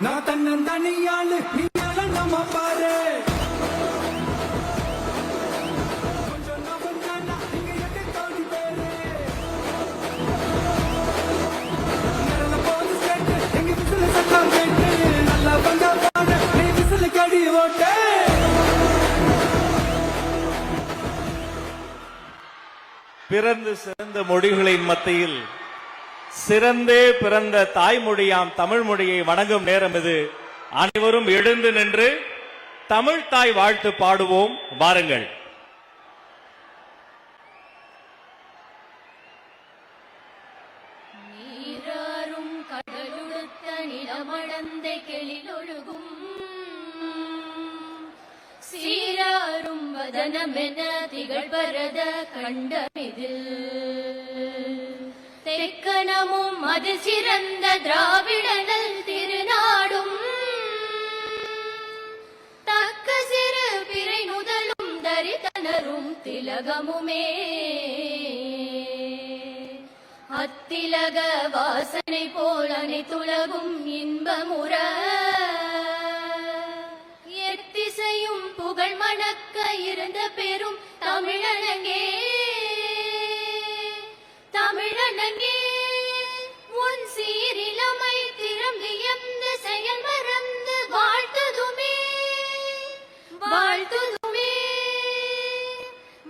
நான் தன்னந்தனியாளு நீயால நம்ம பாரு கொஞ்சம் நான் வந்தானா இங்க எட்டு கோடி பேரு நேரல போது கேட்டு எங்க விசில சத்தம் கேட்டு நல்லா வந்தா பாரு நீ விசில கடி ஓட்டு பிறந்து சிறந்த மொழிகளின் மத்தியில் சிறந்தே பிறந்த தாய்மொழியாம் தமிழ் மொழியை வணங்கும் நேரம் இது. அனைவரும் எழுந்து நின்று தமிழ் தாய் வாழ்த்து பாடுவோம். வாருங்கள். நீராறும் கடலுடுத்த நிலமடந்த கெளிலொழுகும் சீராறும் வதனமென திகழ்பரத கண்டமிதில் தெக்கனமும் அது சிறந்த திராவிடனல் திருநாடும் தக்க சிறு பிறை முதலும் தரித்தனரும் திலகமுமே அத்திலக வாசனை போல் அனைத்துலகும் இன்பமுற எத்திசையும் புகழ் மணக்க இருந்த பெரும் தமிழனங்கே தமிழனங்கே உன் சீரிலமை திறம் வியந்து செயல் மறந்து வாழ்த்துதுமே வாழ்த்துதுமே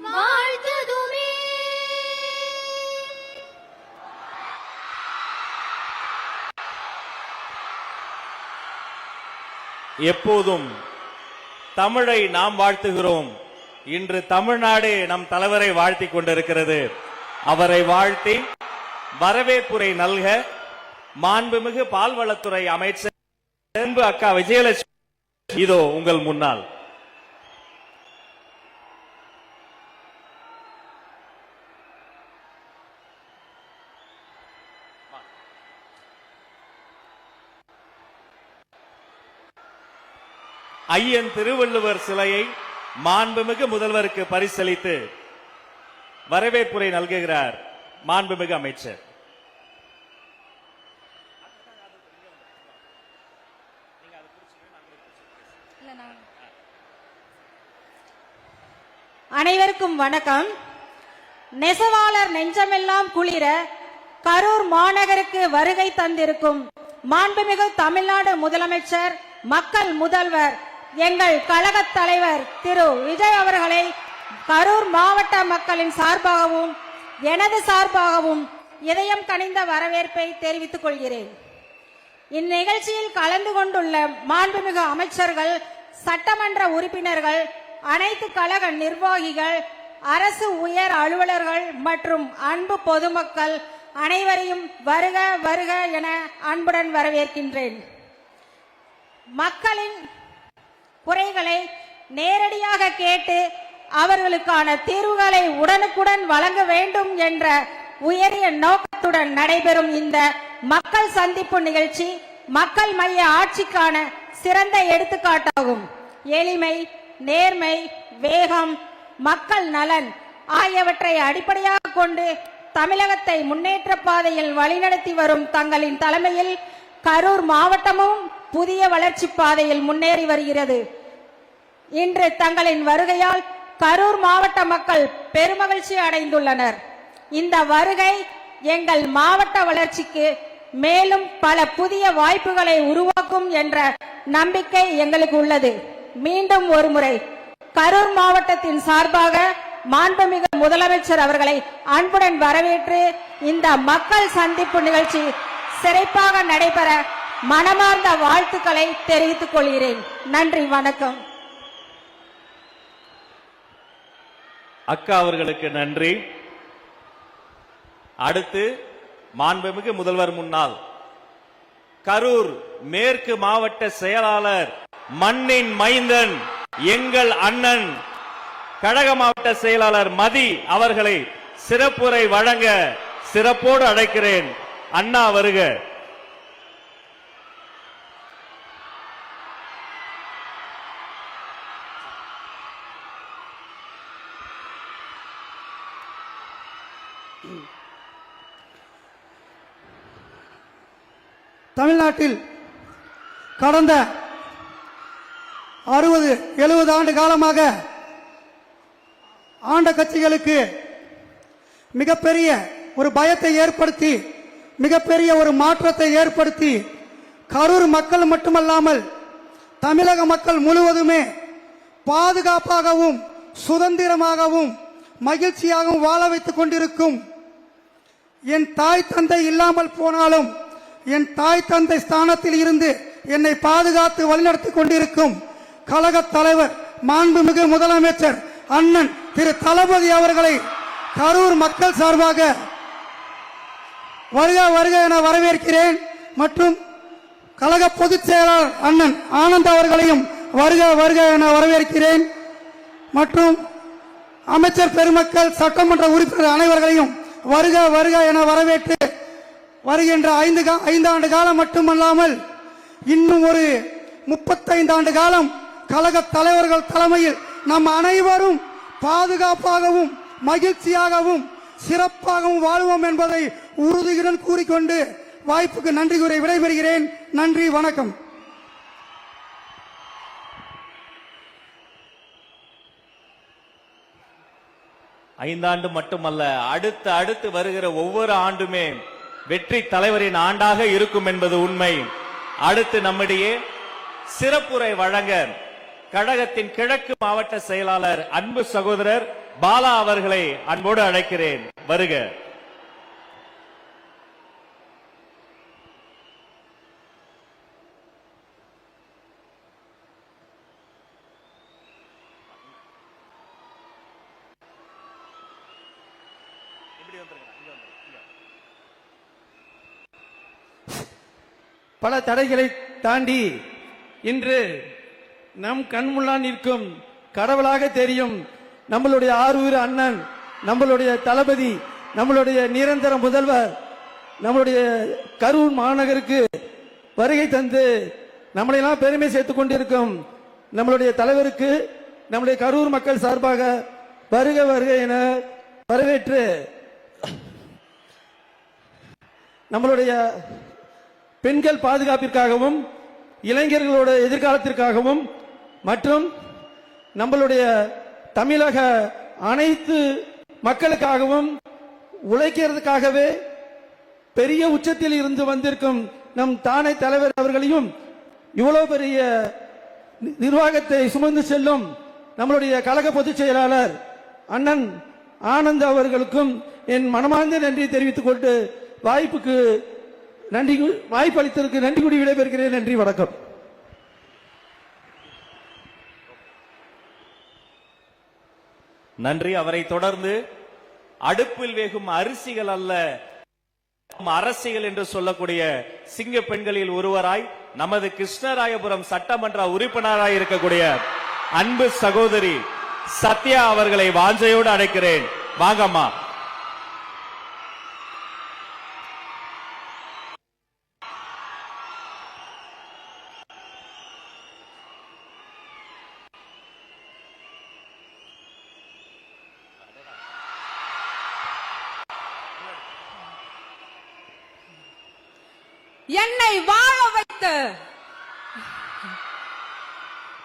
வாழ்த்துதுமே. எப்போதும் தமிழை நாம் வாழ்த்துகிறோம். இன்று தமிழ்நாடு நம் தலைவரை வாழ்த்திக் கொண்டிருக்கிறது. அவரை வாழ்த்தி வரவேற்புரை நல்க மாண்புமிகு பால்வளத்துறை அமைச்சர் அன்பு அக்கா விஜயலட்சுமி இதோ உங்கள் முன்னால். ஐயன் திருவள்ளுவர் சிலையை மாண்புமிகு முதல்வருக்கு பரிசளித்து வரவேற்புரை நல்குகிறார் மாண்புமிகு அமைச்சர். அனைவருக்கும் வணக்கம். நெசவாளர் நெஞ்சமெல்லாம் குளிர கரூர் மாநகருக்கு வருகை தந்திருக்கும் மாண்புமிகு தமிழ்நாடு முதலமைச்சர் மக்கள் முதல்வர் எங்கள் கழக தலைவர் திரு விஜய் அவர்களை கரூர் மாவட்ட மக்களின் சார்பாகவும் எனது சார்பாகவும் இதயம் கனிந்த வரவேற்பை தெரிவித்துக் கொள்கிறேன். இந்நிகழ்ச்சியில் கலந்து கொண்டுள்ள மாண்புமிகு அமைச்சர்கள், சட்டமன்ற உறுப்பினர்கள், அனைத்து கழக நிர்வாகிகள், அரசு உயர் அலுவலர்கள் மற்றும் அன்பு பொதுமக்கள் அனைவரையும் வருக வருக என அன்புடன் வரவேற்கின்றேன். மக்களின் குறைகளை நேரடியாக கேட்டு அவர்களுக்கான தீர்வுகளை உடனுக்குடன் வழங்க வேண்டும் என்ற உயரிய நோக்கத்துடன் நடைபெறும் இந்த மக்கள் சந்திப்பு நிகழ்ச்சி மக்கள் மைய ஆட்சிக்கான சிறந்த எடுத்துக்காட்டாகும். எளிமை, நேர்மை, வேகம், மக்கள் நலன் ஆகியவற்றை அடிப்படையாக கொண்டு தமிழகத்தை முன்னேற்ற பாதையில் வழிநடத்தி வரும் தங்களின் தலைமையில் கரூர் மாவட்டமும் புதிய வளர்ச்சி பாதையில் முன்னேறி வருகிறது. இன்று தங்களின் வருகையால் கரூர் மாவட்ட மக்கள் பெருமகிழ்ச்சி அடைந்துள்ளனர். இந்த வருகை எங்கள் மாவட்ட வளர்ச்சிக்கு மேலும் பல புதிய வாய்ப்புகளை உருவாக்கும் என்ற நம்பிக்கை எங்களுக்கு உள்ளது. மீண்டும் ஒருமுறை கரூர் மாவட்டத்தின் சார்பாக மாண்புமிகு முதலமைச்சர் அவர்களை அன்புடன் வரவேற்று இந்த மக்கள் சந்திப்பு நிகழ்ச்சி சிறப்பாக நடைபெற மனமார்ந்த வாழ்த்துக்களை தெரிவித்துக் கொள்கிறேன். நன்றி, வணக்கம். அக்கா அவர்களுக்கு நன்றி. அடுத்து மாண்புமிகு முதல்வர் முன்னாள் கரூர் மேற்கு மாவட்ட செயலாளர், மண்ணின் மைந்தன், எங்கள் அண்ணன், கழக மாவட்ட செயலாளர் மதி அவர்களை சிறப்புரை வழங்க சிறப்போடு அழைக்கிறேன். அண்ணா வருக. தமிழ்நாட்டில் கடந்த 60-70 ஆண்டு காலமாக ஆண்ட கட்சிகளுக்கு மிகப்பெரிய ஒரு பயத்தை ஏற்படுத்தி, மிகப்பெரிய ஒரு மாற்றத்தை ஏற்படுத்தி, கரூர் மக்கள் மட்டுமல்லாமல் தமிழக மக்கள் முழுவதுமே பாதுகாப்பாகவும் சுதந்திரமாகவும் மகிழ்ச்சியாகவும் வாழ வைத்துக் கொண்டிருக்கும் என் தாய் தந்தை இல்லாமல் போனாலும் என் தாய் தந்தை ஸ்தானத்தில் இருந்து என்னை பாதுகாத்து வழிநடத்திக் கொண்டிருக்கும் கழக தலைவர் மாண்புமிகு முதலமைச்சர் அண்ணன் திரு தளபதி அவர்களை கரூர் மக்கள் சார்பாக வருக வருக என வரவேற்கிறேன். மற்றும் கழக பொதுச் செயலாளர் அண்ணன் ஆனந்த் அவர்களையும் வருக வருக என வரவேற்கிறேன். மற்றும் அமைச்சர் பெருமக்கள், சட்டமன்ற உறுப்பினர் அனைவர்களையும் வருக வருக என வரவேற்று வருகின்ற 5 ஆண்டு காலம் மட்டுமல்லாமல் இன்னும் ஒரு 35 ஆண்டு காலம் கழக தலைவர்கள் தலைமையில் நம் அனைவரும் பாதுகாப்பாகவும் மகிழ்ச்சியாகவும் சிறப்பாகவும் வாழ்வோம் என்பதை உறுதியுடன் கூறிக்கொண்டு வாய்ப்புக்கு நன்றி கூறி விடைபெறுகிறேன். நன்றி, வணக்கம். ஐந்தாண்டு மட்டுமல்ல, அடுத்து வருகிற ஒவ்வொரு ஆண்டுமே வெற்றி தலைவரின் ஆண்டாக இருக்கும் என்பது உண்மை. அடுத்து நம்மிடையே சிறப்புரை வழங்க கழகத்தின் கிழக்கு மாவட்ட செயலாளர் அன்பு சகோதரர் பாலா அவர்களை அன்போடு அழைக்கிறேன். வருக. பல தடைகளை தாண்டி இன்று நம் கண்முன்னால் நிற்கும் கடவுளாக தெரியும் நம்மளுடைய ஆரூர் அண்ணன், நம்மளுடைய தளபதி, நம்மளுடைய நிரந்தர முதல்வர், நம்மளுடைய கரூர் மாநகருக்கு வருகை தந்து நம்மளையெல்லாம் பெருமை சேர்த்துக் கொண்டிருக்கும் நம்மளுடைய தலைவருக்கு நம்முடைய கரூர் மக்கள் சார்பாக வருக வருக என வரவேற்று நம்மளுடைய பெண்கள் பாதுகாப்பிற்காகவும் இளைஞர்களோட எதிர்காலத்திற்காகவும் மற்றும் நம்மளுடைய தமிழக அனைத்து மக்களுக்காகவும் உழைக்கிறதுக்காகவே பெரிய உச்சத்தில் இருந்து வந்திருக்கும் நம் தானை தலைவர் அவர்களையும் இவ்வளவு பெரிய நிர்வாகத்தை சுமந்து செல்லும் நம்மளுடைய கழக பொதுச் செயலாளர் அண்ணன் ஆனந்த் அவர்களுக்கும் என் மனமார்ந்த நன்றி தெரிவித்துக் கொண்டு வாய்ப்பு அளித்ததற்கு நன்றி கூறி விடைபெறுகிறேன். நன்றி, வணக்கம். நன்றி. அவரை தொடர்ந்து அடுப்பில் வேகும் அரிசிகள் அல்ல அரசியல் என்று சொல்லக்கூடிய சிங்க பெண்களில் ஒருவராய் நமது கிருஷ்ணராயபுரம் சட்டமன்ற உறுப்பினராய் இருக்கக்கூடிய அன்பு சகோதரி சத்யா அவர்களை வாஞ்சையோடு அழைக்கிறேன். வாங்கம்மா. என்னை வாழ வைத்த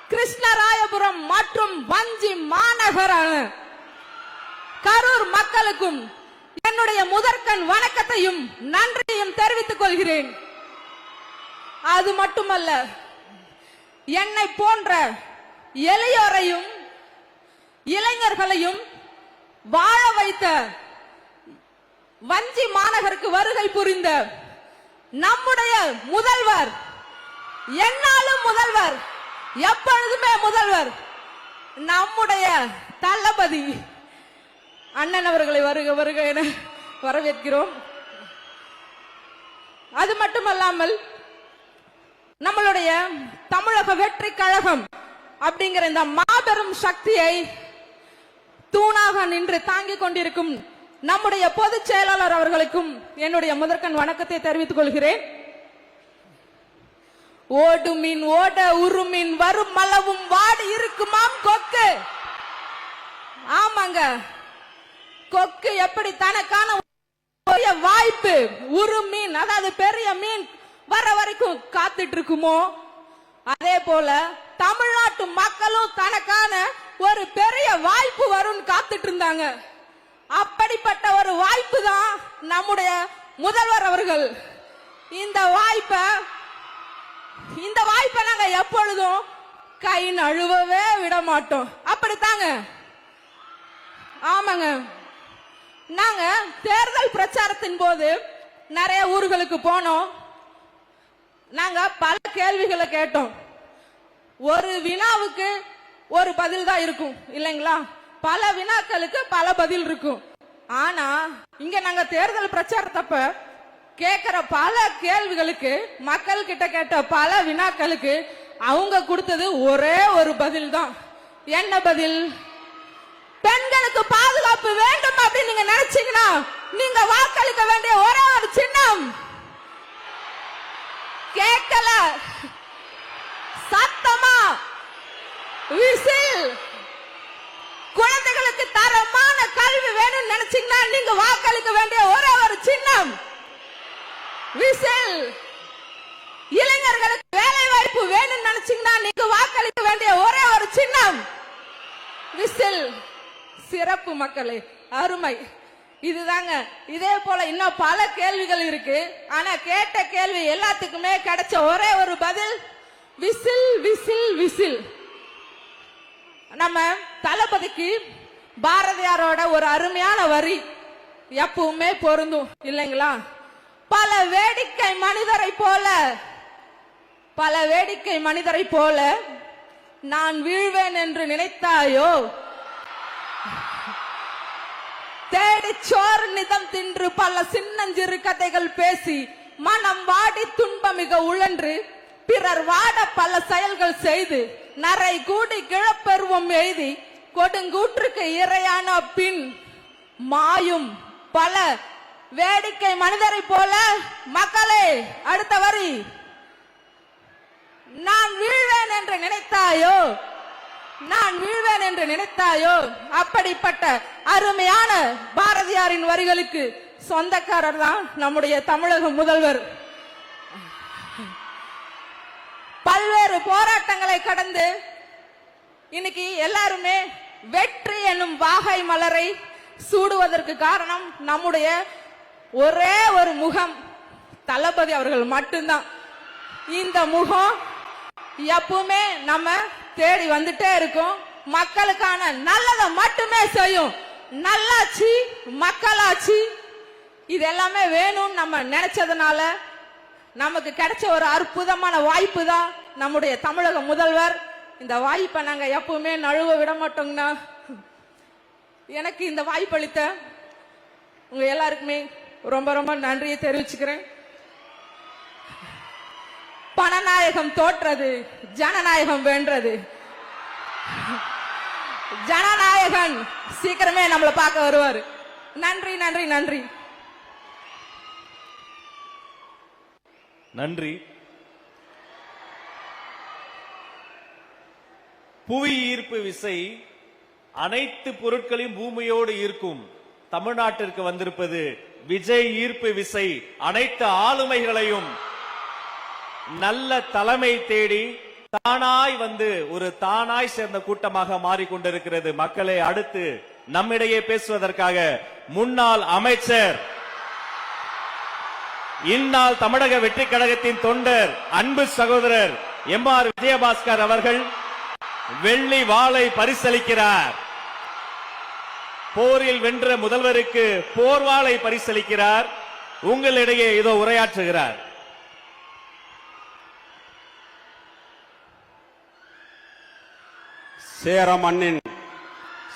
கிருஷ்ணராயபுரம் மற்றும் வஞ்சி மாநகர கரூர் மக்களுக்கும் என்னுடைய முதற்கண் வணக்கத்தையும் நன்றியையும் தெரிவித்துக் கொள்கிறேன். அது மட்டுமல்ல, என்னை போன்ற எளியோரையும் இளைஞர்களையும் வாழ வைத்த வஞ்சி மாநகருக்கு வருகை புரிந்த நம்முடைய முதல்வர், என்னாலும் முதல்வர், எப்பொழுதுமே முதல்வர், நம்முடைய தளபதி அண்ணன் அவர்களை வருக வருக என வரவேற்கிறோம். அது மட்டுமல்லாமல் நம்மளுடைய தமிழக வெற்றி கழகம் அப்படிங்கிற இந்த மாபெரும் சக்தியை தூணாக நின்று தாங்கிக் கொண்டிருக்கும் நம்முடைய பொதுச் செயலாளர் அவர்களுக்கும் என்னுடைய முதற்கண் வணக்கத்தை தெரிவித்துக் கொள்கிறேன். ஓடு மீன் ஓட உருமின் வரும் மளவும் வாடி இருக்குமாம் கொக்கு. ஆமாங்க, கொக்கு எப்படி தனக்கான வாய்ப்பு உரு மீன், அதாவது பெரிய மீன் வர வரைக்கும் காத்துட்டு இருக்குமோ, அதே போல தமிழ்நாட்டு மக்களும் தனக்கான ஒரு பெரிய வாய்ப்பு வரும்னு காத்துட்டு இருந்தாங்க. அப்படிப்பட்ட ஒரு வாய்ப்பு தான் நம்முடைய முதல்வர் அவர்கள். இந்த வாய்ப்பை நாங்க எப்பொழுதும் கை நழுவவே விட மாட்டோம். அப்படித்தாங்க. ஆமாங்க. நாங்க தேர்தல் பிரச்சாரத்தின் போது நிறைய ஊர்களுக்கு போனோம். நாங்க பல கேள்விகளை கேட்டோம். ஒரு வினாவுக்கு ஒரு பதில் தான் இருக்கும் இல்லைங்களா? பல வினாக்களுக்கு பல பதில் இருக்கும். ஆனா இங்க நாங்க தேர்தல் பிரச்சாரத்தப்ப கேட்கிற பல கேள்விகளுக்கு, மக்கள் கிட்ட கேட்ட பல வினாக்களுக்கு அவங்க கொடுத்தது ஒரே ஒரு பதில் தான். என்ன பதில்? பெண்களுக்கு பாதுகாப்பு வேண்டும் அப்படின்னு நீங்க நினைச்சீங்கன்னா நீங்க வாக்களிக்க வேண்டிய ஒரே ஒரு சின்னம். கேட்கல, சத்தமா விசில். குழந்தைகளுக்கு தரமான கல்வி வேணும்னு நினைச்சீங்கன்னா நீங்க வாக்களிக்க வேண்டிய ஒரே ஒரு சின்னம் விசில். இளைஞர்களுக்கு வேலை வாய்ப்பு வேணும்னு நினைச்சீங்கன்னா நீங்க வாக்களிக்க வேண்டிய ஒரே ஒரு சின்னம் விசில். சிறப்பு மக்களே, அருமை. இதுதாங்க. இதே போல இன்னும் பல கேள்விகள் இருக்கு. ஆனா கேட்ட கேள்வி எல்லாத்துக்குமே கிடைச்ச ஒரே ஒரு பதில் விசில் விசில் விசில். நம்ம தளபதிக்கு பாரதியாரோட ஒரு அருமையான வரி எப்பவுமே பொருந்தும் இல்லைங்களா? பல வேடிக்கை மனிதரை போல நான் வீழ்வேன் என்று நினைத்தாயோ, தேடிச்சோறு நிதம் தின்று பல சின்னஞ்சிறு கதைகள் பேசி மனம் வாடி துன்பமிக உழன்று பிறர் வாட பல செயல்கள் செய்து நரை கூடி கிழப்பெருவம் எய்தி கொடுங்கூற்றுக்கு இரையான பின் மாயும் பல வேடிக்கை மனிதரை போல. மக்களே, அடுத்த வரி நான் வீழ்வேன் என்று நினைத்தாயோ. அப்படிப்பட்ட அருமையான பாரதியாரின் வரிகளுக்கு சொந்தக்காரர் தான் நம்முடைய தமிழக முதல்வர். பல்வேறு போராட்டங்களை கடந்து இன்னைக்கு எல்லாருமே வெற்றி என்னும் வாகை மலரை சூடுவதற்கு காரணம் நம்முடைய ஒரே ஒரு முகம், தளபதி அவர்கள் மட்டும்தான். இந்த முகம் எப்பவுமே நம்ம தேடி வந்துட்டே இருக்கும். மக்களுக்கான நல்லதை மட்டுமே செய்யும். நல்லாட்சி, மக்களாட்சி, இது எல்லாமே வேணும்னு நம்ம நினைச்சதுனால நமக்கு கிடைச்ச ஒரு அற்புதமான வாய்ப்பு தான் நம்முடைய தமிழக முதல்வர். இந்த வாய்ப்பை நாங்க எப்பவுமே நழுவ விட மாட்டோம்னா. எனக்கு இந்த வாய்ப்பளித்த உங்க எல்லாருக்குமே ரொம்ப ரொம்ப நன்றியை தெரிவிச்சுக்கிறேன். பணநாயகம் தோற்றது, ஜனநாயகம் வென்றது. ஜனநாயகன் சீக்கிரமே நம்மளை பார்க்க வருவாரு. நன்றி நன்றி நன்றி நன்றி. புவி ஈர்ப்பு விசை அனைத்து பொருட்களையும் பூமியோடு ஈர்க்கும். தமிழ்நாட்டிற்கு வந்திருப்பது விஜய் ஈர்ப்பு விசை அனைத்து ஆளுமைகளையும் நல்ல தலைமை தேடி தானாய் வந்து ஒரு தானாய் சேர்ந்த கூட்டமாக மாறிக்கொண்டிருக்கிறது. மக்களை அடுத்து நம்மிடையே பேசுவதற்காக முன்னாள் அமைச்சர், இந்நாள் தமிழக வெற்றி கழகத்தின் தொண்டர், அன்பு சகோதரர் எம்.ஆர். விஜயபாஸ்கர் அவர்கள் வெள்ளி வாளை பரிசளிக்கிறார். போரில் வென்ற முதல்வருக்கு போர்வாளை பரிசளிக்கிறார். உங்களிடையே இதோ உரையாற்றுகிறார்.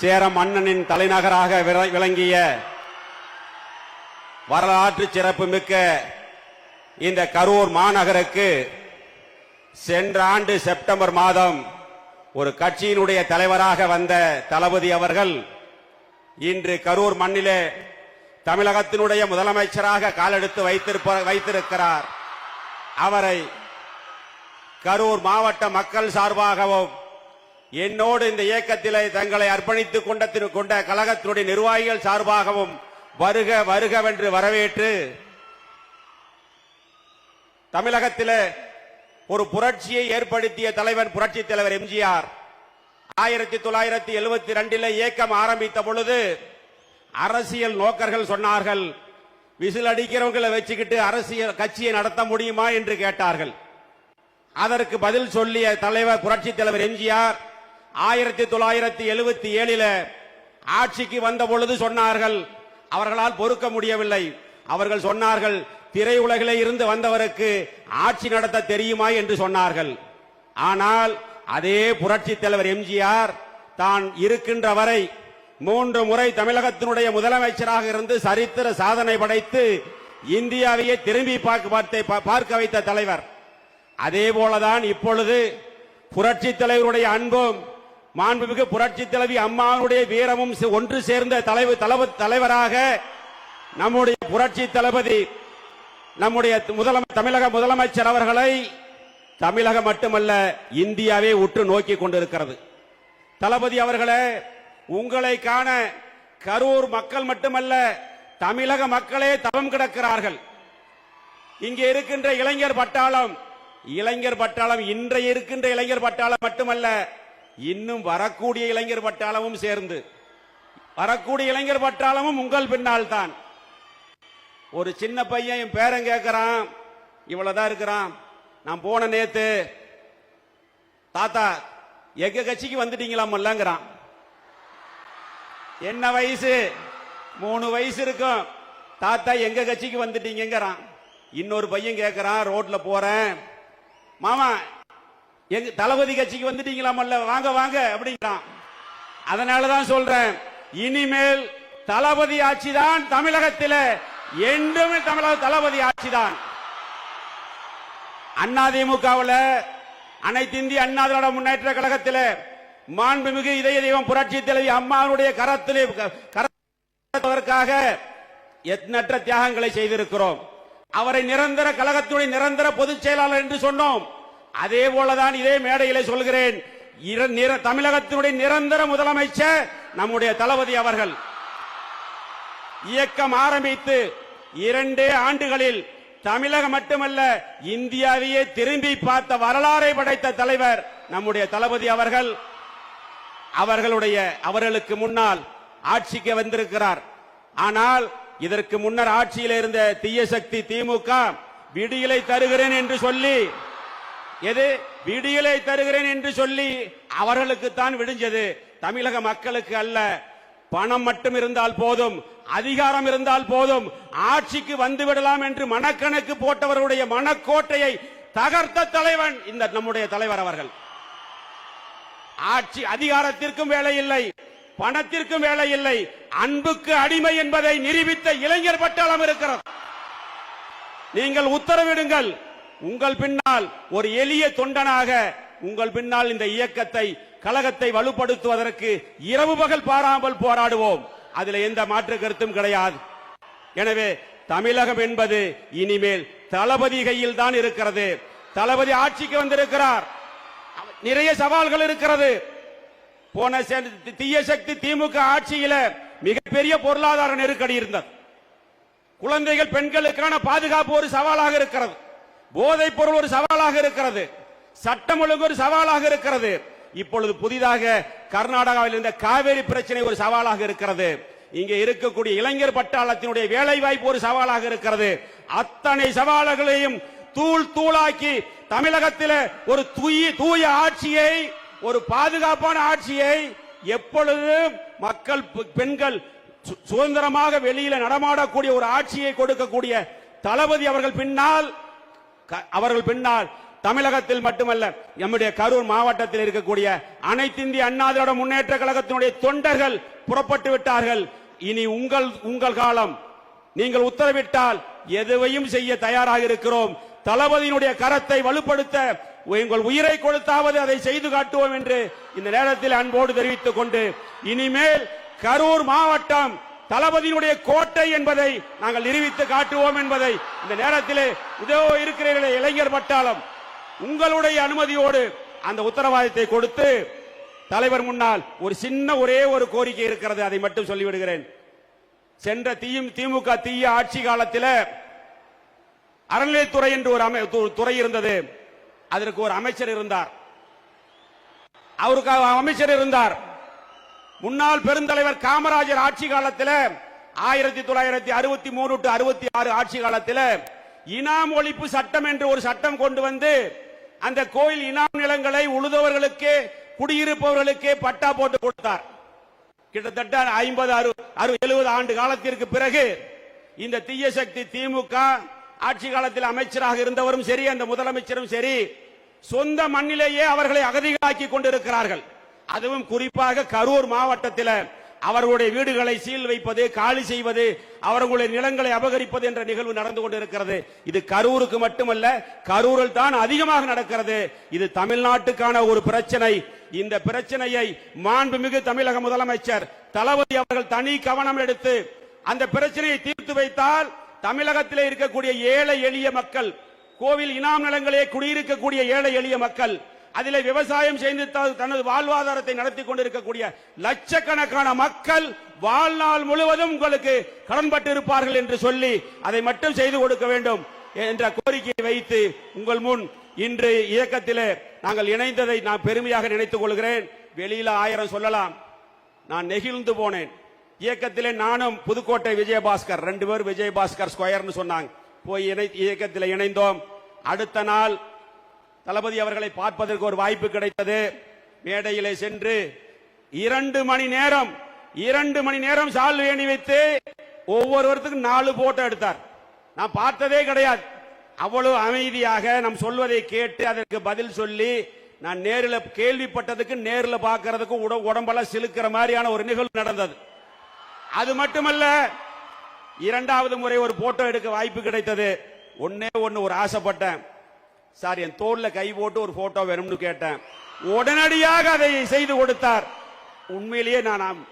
சேர மன்னனின் தலைநகராக விளங்கிய வரலாற்று சிறப்புமிக்க இந்த கரூர் மாநகருக்கு சென்ற ஆண்டு செப்டம்பர் மாதம் ஒரு கட்சியினுடைய தலைவராக வந்த தளபதி அவர்கள் இன்று கரூர் மண்ணிலே தமிழகத்தினுடைய முதலமைச்சராக காலெடுத்து வைத்திருக்கிறார். அவரை கரூர் மாவட்ட மக்கள் சார்பாகவும் என்னோடு இந்த இயக்கத்திலே தங்களை அர்ப்பணித்துக் கொண்ட கழகத்தினுடைய நிர்வாகிகள் சார்பாகவும் வருக வருகவென்று வரவேற்று தமிழகத்திலே ஒரு புரட்சியை ஏற்படுத்திய தலைவர் புரட்சி தலைவர் எம்ஜிஆர் 1972 இயக்கம் ஆரம்பித்த பொழுது அரசியல் நோக்கர்கள் சொன்னார்கள், விசில் அடிக்கிறவங்களை வச்சுக்கிட்டு அரசியல் கட்சியை நடத்த முடியுமா என்று கேட்டார்கள். அதற்கு பதில் சொல்லிய தலைவர் புரட்சி தலைவர் எம்ஜிஆர் 1977 ஆட்சிக்கு வந்த பொழுது சொன்னார்கள், அவர்களால் பொறுக்க முடியவில்லை. அவர்கள் சொன்னார்கள், திரையுலகிலே இருந்து வந்தவருக்கு ஆட்சி நடத்த தெரியுமா என்று சொன்னார்கள். ஆனால் அதே புரட்சி தலைவர் எம்ஜிஆர் தான் இருக்கின்ற வரை 3 முறை தமிழகத்தினுடைய முதலமைச்சராக இருந்து சரித்திர சாதனை படைத்து இந்தியாவையே திரும்பி பார்க்க வைத்த தலைவர். அதே போலதான் இப்பொழுது புரட்சி தலைவருடைய அன்பும் மாண்புமிகு புரட்சி தலைவி அம்மாவுடைய வீரமும் ஒன்று சேர்ந்த தலைவராக நம்முடைய புரட்சி தளபதி நம்முடைய தமிழக முதலமைச்சர் அவர்களை தமிழகம் மட்டுமல்ல இந்தியாவே உற்று நோக்கி கொண்டிருக்கிறது. தளபதி அவர்களே, உங்களை காண கரூர் மக்கள் மட்டுமல்ல தமிழக மக்களே தவம் கிடக்கிறார்கள். இங்கே இருக்கின்ற இளைஞர் பட்டாளம் இன்றைய இருக்கின்ற இளைஞர் பட்டாளம் மட்டுமல்ல, இன்னும் வரக்கூடிய இளைஞர் பட்டாளமும் சேர்ந்து வரக்கூடிய இளைஞர் பட்டாளமும் உங்கள் பின்னால் தான். ஒரு சின்ன பையன் என் பேரன் கேட்கிறான், இவ்வளவுதான் இருக்கிறான். நான் போன நேத்து, தாத்தா எங்க கட்சிக்கு வந்துட்டீங்களாமல்லங்கிறான். என்ன வயசு? 3 வயசு இருக்கும். தாத்தா எங்க கட்சிக்கு வந்துட்டீங்கிறான். இன்னொரு பையன் கேட்கிறான், ரோட்ல போறேன், மாமா எங்க தளபதி கட்சிக்கு வந்துட்டீங்களாமல்ல, வாங்க வாங்க அப்படிங்கிறான். அதனாலதான் சொல்றேன், இனிமேல் தளபதி ஆட்சிதான் தமிழகத்தில், என்றுமே தளபதி ஆட்சிதான். அதிமுகவில் அனைத்து இந்திய அண்ணா திராவிட முன்னேற்ற கழகத்தில் மாண்புமிகு இதய தெய்வம் புரட்சி தலைவி அம்மாவுடைய கரத்திற்காக எண்ணற்ற தியாகங்களை செய்திருக்கிறோம். அவரை நிரந்தர கழகத்துடைய நிரந்தர பொதுச் செயலாளர் என்று சொன்னோம். அதே போலதான் இதே மேடையிலே சொல்கிறேன், தமிழகத்தினுடைய நிரந்தர முதலமைச்சர் நம்முடைய தளபதி அவர்கள். இயக்கம் ஆரம்பித்து 2 ஆண்டுகளில் தமிழகம் மட்டுமல்ல இந்தியாவையே திரும்பி பார்த்த வரலாறை படைத்த தலைவர் நம்முடைய தளபதி அவர்கள். அவர்களுக்கு முன்னால் ஆட்சிக்கு வந்திருக்கிறார். ஆனால் இதற்கு முன்னர் ஆட்சியில் இருந்த தீய சக்தி திமுக விடியலை தருகிறேன் என்று சொல்லி அவர்களுக்குத்தான் விடிஞ்சது, தமிழக மக்களுக்கு அல்ல. பணம் மட்டும் இருந்தால் போதும், அதிகாரம் இருந்தால் போதும், ஆட்சிக்கு வந்துவிடலாம் என்று மனக்கணக்கு போட்டவர்களுடைய மனக்கோட்டையை தகர்த்த தலைவன் இந்த நம்முடைய தலைவர் அவர்கள். ஆட்சி அதிகாரத்திற்கும் வேலை இல்லை, பணத்திற்கும் வேலை இல்லை, அன்புக்கு அடிமை என்பதை நிரூபித்த இளைஞர் பட்டாளம் இருக்கிறது. நீங்கள் உத்தரவிடுங்கள், உங்கள் பின்னால் ஒரு எளிய தொண்டனாக உங்கள் பின்னால் இந்த இயக்கத்தை கழகத்தை வலுப்படுத்துவதற்கு இரவு பகல் பாராமல் போராடுவோம். அதில் எந்த மாற்று கருத்தும் கிடையாது. எனவே தமிழகம் என்பது இனிமேல் தளபதி கையில் தான் இருக்கிறது. தளபதி ஆட்சிக்கு வந்திருக்கிறார். நிறைய சவால்கள் இருக்கிறது. போன தீய சக்தி திமுக ஆட்சியில மிகப்பெரிய பொருளாதார நெருக்கடி இருந்தது. குழந்தைகள் பெண்களுக்கான பாதுகாப்பு ஒரு சவாலாக இருக்கிறது. போதைப் பொருள் ஒரு சவாலாக இருக்கிறது. சட்டம் ஒழுங்கு ஒரு சவாலாக இருக்கிறது. இப்பொழுது புதிதாக கர்நாடகாவில் இருந்த காவேரி பிரச்சனை ஒரு சவாலாக இருக்கிறது. இங்கே இருக்கக்கூடிய இளைஞர் பட்டாளத்தினுடைய வேலை வாய்ப்பு ஒரு சவாலாக இருக்கிறது. அத்தனை சவால்களையும் தூளாக்கி தமிழகத்தில் ஒரு தூய ஆட்சியை, ஒரு பாதுகாப்பான ஆட்சியை, எப்பொழுது மக்கள் பெண்கள் சுதந்திரமாக வெளியில நடமாடக்கூடிய ஒரு ஆட்சியை கொடுக்கக்கூடிய தளபதி அவர்கள் பின்னால் தமிழகத்தில் மட்டுமல்ல நம்முடைய கரூர் மாவட்டத்தில் இருக்கக்கூடிய அனைத்து இந்திய அண்ணா திராவிட முன்னேற்ற கழகத்தினுடைய தொண்டர்கள் புறப்பட்டு விட்டார்கள். இனி உங்கள் காலம். நீங்கள் உத்தரவிட்டால் எதுவையும் செய்ய தயாராக இருக்கிறோம். தளபதியினுடைய கரத்தை வலுப்படுத்த உங்கள் உயிரை கொடுத்தாவது அதை செய்து காட்டுவோம் என்று இந்த நேரத்தில் அன்போடு தெரிவித்துக் கொண்டு, இனிமேல் கரூர் மாவட்டம் தளபதியினுடைய கோட்டை என்பதை நாங்கள் நிரூபித்து காட்டுவோம் என்பதை இந்த நேரத்தில் இதோ இருக்கிறீர்களே இளைஞர் பட்டாளம், உங்களுடைய அனுமதியோடு அந்த உத்தரவாதத்தை கொடுத்து தலைவர் முன்னால் ஒரே ஒரு கோரிக்கை இருக்கிறது, அதை மட்டும் சொல்லிவிடுகிறேன். சென்ற திமுக தீய ஆட்சி காலத்தில் அறநிலையத்துறை என்று ஒரு துறை இருந்தது. அதற்கு ஒரு அமைச்சர் இருந்தார். அவருக்கு அமைச்சர் இருந்தார். முன்னாள் பெருந்தலைவர் காமராஜர் ஆட்சி காலத்தில் 1963 to 66 ஆட்சி காலத்தில் இனாம் ஒழிப்பு சட்டம் என்று ஒரு சட்டம் கொண்டு வந்து அந்த கோயில் இனாம் நிலங்களை உழுதவர்களுக்கு குடியிருப்பவர்களுக்கு பட்டா போட்டு கொடுத்தார். கிட்டத்தட்ட 50, 60, 70 ஆண்டு காலத்திற்கு பிறகு இந்த தீய சக்தி திமுக ஆட்சி காலத்தில் அமைச்சராக இருந்தவரும் சரி, அந்த முதலமைச்சரும் சரி, சொந்த மண்ணிலேயே அவர்களை அகதிகளாக்கி கொண்டிருக்கிறார்கள். அதுவும் குறிப்பாக கரூர் மாவட்டத்தில் அவர்களுடைய வீடுகளை சீல் வைப்பது, காலி செய்வது, அவர்களுடைய நிலங்களை அபகரிப்பது என்ற நிகழ்வு நடந்து கொண்டிருக்கிறது. இது கரூருக்கு மட்டுமல்ல, கரூரில் தான் அதிகமாக நடக்கிறது. இது தமிழ்நாட்டுக்கான ஒரு பிரச்சனை. இந்த பிரச்சனையை மாண்புமிகு தமிழக முதலமைச்சர் தளபதி அவர்கள் தனி கவனம் எடுத்து அந்த பிரச்சனையை தீர்த்து வைத்தால் தமிழகத்தில் இருக்கக்கூடிய ஏழை எளிய மக்கள், கோவில் இனாம் நிலங்களே குடியிருக்கக்கூடிய ஏழை எளிய மக்கள், அதிலே விவசாயம் செய்து தனது வாழ்வாதாரத்தை நடத்தி கொண்டிருக்கக்கூடிய லட்சக்கணக்கான மக்கள் வாழ்நாள் முழுவதும் உங்களுக்கு கடன்பட்டு இருப்பார்கள் என்று சொல்லி அதை மட்டும் செய்து கொடுக்க வேண்டும் என்ற கோரிக்கையை வைத்து உங்கள் முன் இன்று இயக்கத்திலே நாங்கள் இணைந்ததை நான் பெருமையாக நினைத்துக் கொள்கிறேன். வெளியில 1000 சொல்லலாம், நான் நெகிழ்ந்து போனேன். இயக்கத்திலே நானும் புதுக்கோட்டை விஜயபாஸ்கர் 2 பேர் விஜயபாஸ்கர் ஸ்கொயர்னு சொன்னாங்க, போய் இயக்கத்தில் இணைந்தோம். அடுத்த நாள் தளபதி அவர்களை பார்ப்பதற்கு ஒரு வாய்ப்பு கிடைத்தது. மேடையிலே சென்று 2 மணி நேரம் சால்வை அணிவித்து ஒவ்வொருவருக்கும் 4 போட்டோ எடுத்தார். நான் பார்த்ததே கிடையாது. அவ்வளவு அமைதியாக நம் சொல்வதை கேட்டு அதற்கு பதில் சொல்லி, நான் நேரில் கேள்விப்பட்டதுக்கு நேரில் பார்க்கறதுக்கு உடம்பெல்லாம் சிலுக்கிற மாதிரியான ஒரு நிகழ்வு நடந்தது. அது மட்டுமல்ல, 2வது முறை ஒரு போட்டோ எடுக்க வாய்ப்பு கிடைத்தது. ஒன்னே ஒன்னு ஒரு ஆசைப்பட்டேன், சார் என் தோல்ல கை போட்டு ஒரு போட்டோ வேணும்னு கேட்டேன். உடனடியாக அதை செய்து கொடுத்தார். உண்மையிலேயே நான்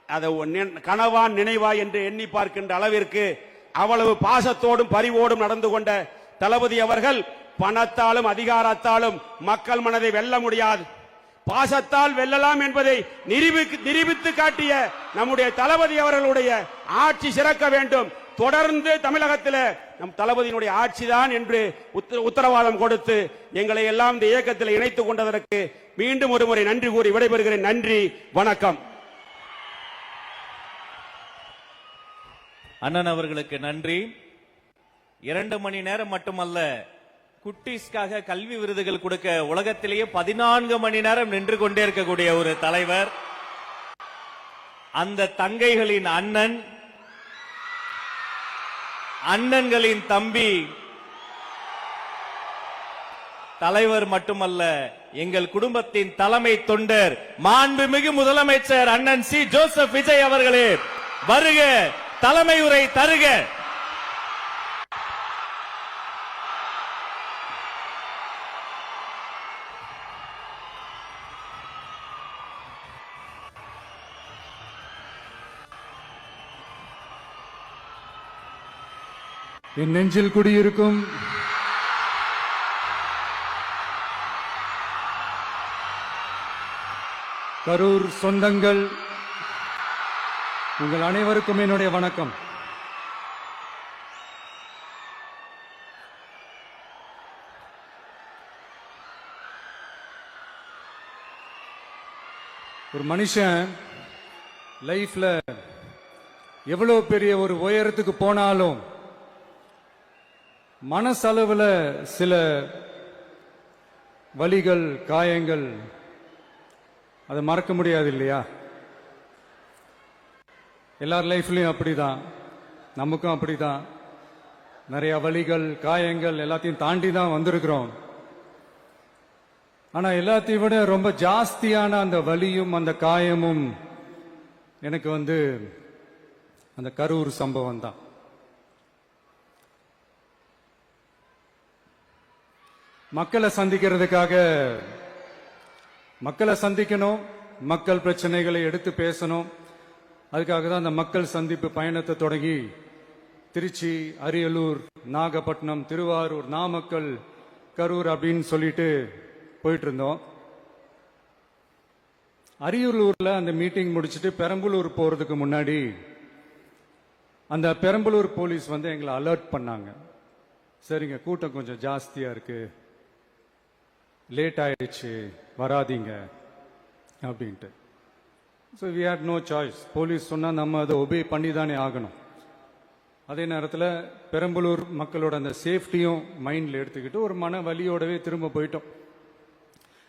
அதை கனவான் நினைவா என்று எண்ணி பார்க்கின்ற அளவிற்கு அவ்வளவு பாசத்தோடும் பரிவோடும் நடந்து கொண்ட தளபதி அவர்கள் பணத்தாலும் அதிகாரத்தாலும் மக்கள் மனதை வெல்ல முடியாது, பாசத்தால் வெல்லலாம் என்பதை நிரூபித்து காட்டிய நம்முடைய தளபதி அவர்களுடைய ஆட்சி சிறக்க வேண்டும். தொடர்ந்து தமிழகத்தில் நம் தளபதியினுடைய ஆட்சிதான் என்று உத்தரவாதம் கொடுத்து எங்களை எல்லாம் இந்த இயக்கத்தில் இணைத்துக் கொண்டதற்கு மீண்டும் ஒரு முறை நன்றி கூறி விடைபெறுகிறேன். நன்றி, வணக்கம். அண்ணன் அவர்களுக்கு நன்றி. 2 மணி நேரம் மட்டுமல்ல, குட்டீஸ்க்காக கல்வி விருதுகள் கொடுக்க உலகத்திலேயே 14 மணி நேரம் நின்று கொண்டே இருக்கக்கூடிய ஒரு தலைவர், அந்த தங்கைகளின் அண்ணன், அண்ணன்களின் தம்பி, தலைவர் மட்டுமல்ல, எங்கள் குடும்பத்தின் தலைமை தொண்டர் மாண்புமிகு முதலமைச்சர் அண்ணன் சி ஜோசப் விஜய் அவர்களே, வருக, தலைமை உரை தருக. என் நெஞ்சில் குடியிருக்கும் கரூர் சொந்தங்கள், உங்கள் அனைவருக்கும் என்னுடைய வணக்கம். ஒரு மனுஷன் லைஃப்ல எவ்வளவு பெரிய ஒரு உயரத்துக்கு போனாலும் மனசளவுல சில வலிகள், காயங்கள், அதை மறக்க முடியாது இல்லையா? எல்லார் லைஃப்லயும் அப்படிதான், நமக்கும் அப்படிதான். நிறைய வலிகள், காயங்கள் எல்லாத்தையும் தாண்டி தான் வந்திருக்கிறோம். ஆனா எல்லாத்தையும் விட ரொம்ப ஜாஸ்தியான அந்த வலியும் அந்த காயமும் எனக்கு அந்த கரூர் சம்பவம் தான். மக்களை சந்திக்கிறதுக்காக, மக்களை சந்திக்கணும், மக்கள் பிரச்சனைகளை எடுத்து பேசணும். அதுக்காக தான் அந்த மக்கள் சந்திப்பு பயணத்தை தொடங்கி திருச்சி, அரியலூர், நாகப்பட்டினம், திருவாரூர், நாமக்கல், கரூர் அப்படின்னு சொல்லிட்டு போயிட்டு இருந்தோம். அரியலூர்ல அந்த மீட்டிங் முடிச்சுட்டு பெரம்பலூர் போறதுக்கு முன்னாடி அந்த பெரம்பலூர் போலீஸ் எங்களை அலர்ட் பண்ணாங்க. சரிங்க, கூட்டம் கொஞ்சம் ஜாஸ்தியா இருக்கு, லேட் ஆயிடுச்சு வராதீங்க அப்படின்ட்டு. So we had no choice. Police சொன்னால் நம்ம அதை ஒபே பண்ணி தானே ஆகணும். அதே நேரத்தில் பெரம்பலூர் மக்களோட அந்த சேஃப்டியும் மைண்டில் எடுத்துக்கிட்டு ஒரு மன வலியோடவே திரும்ப போயிட்டோம்.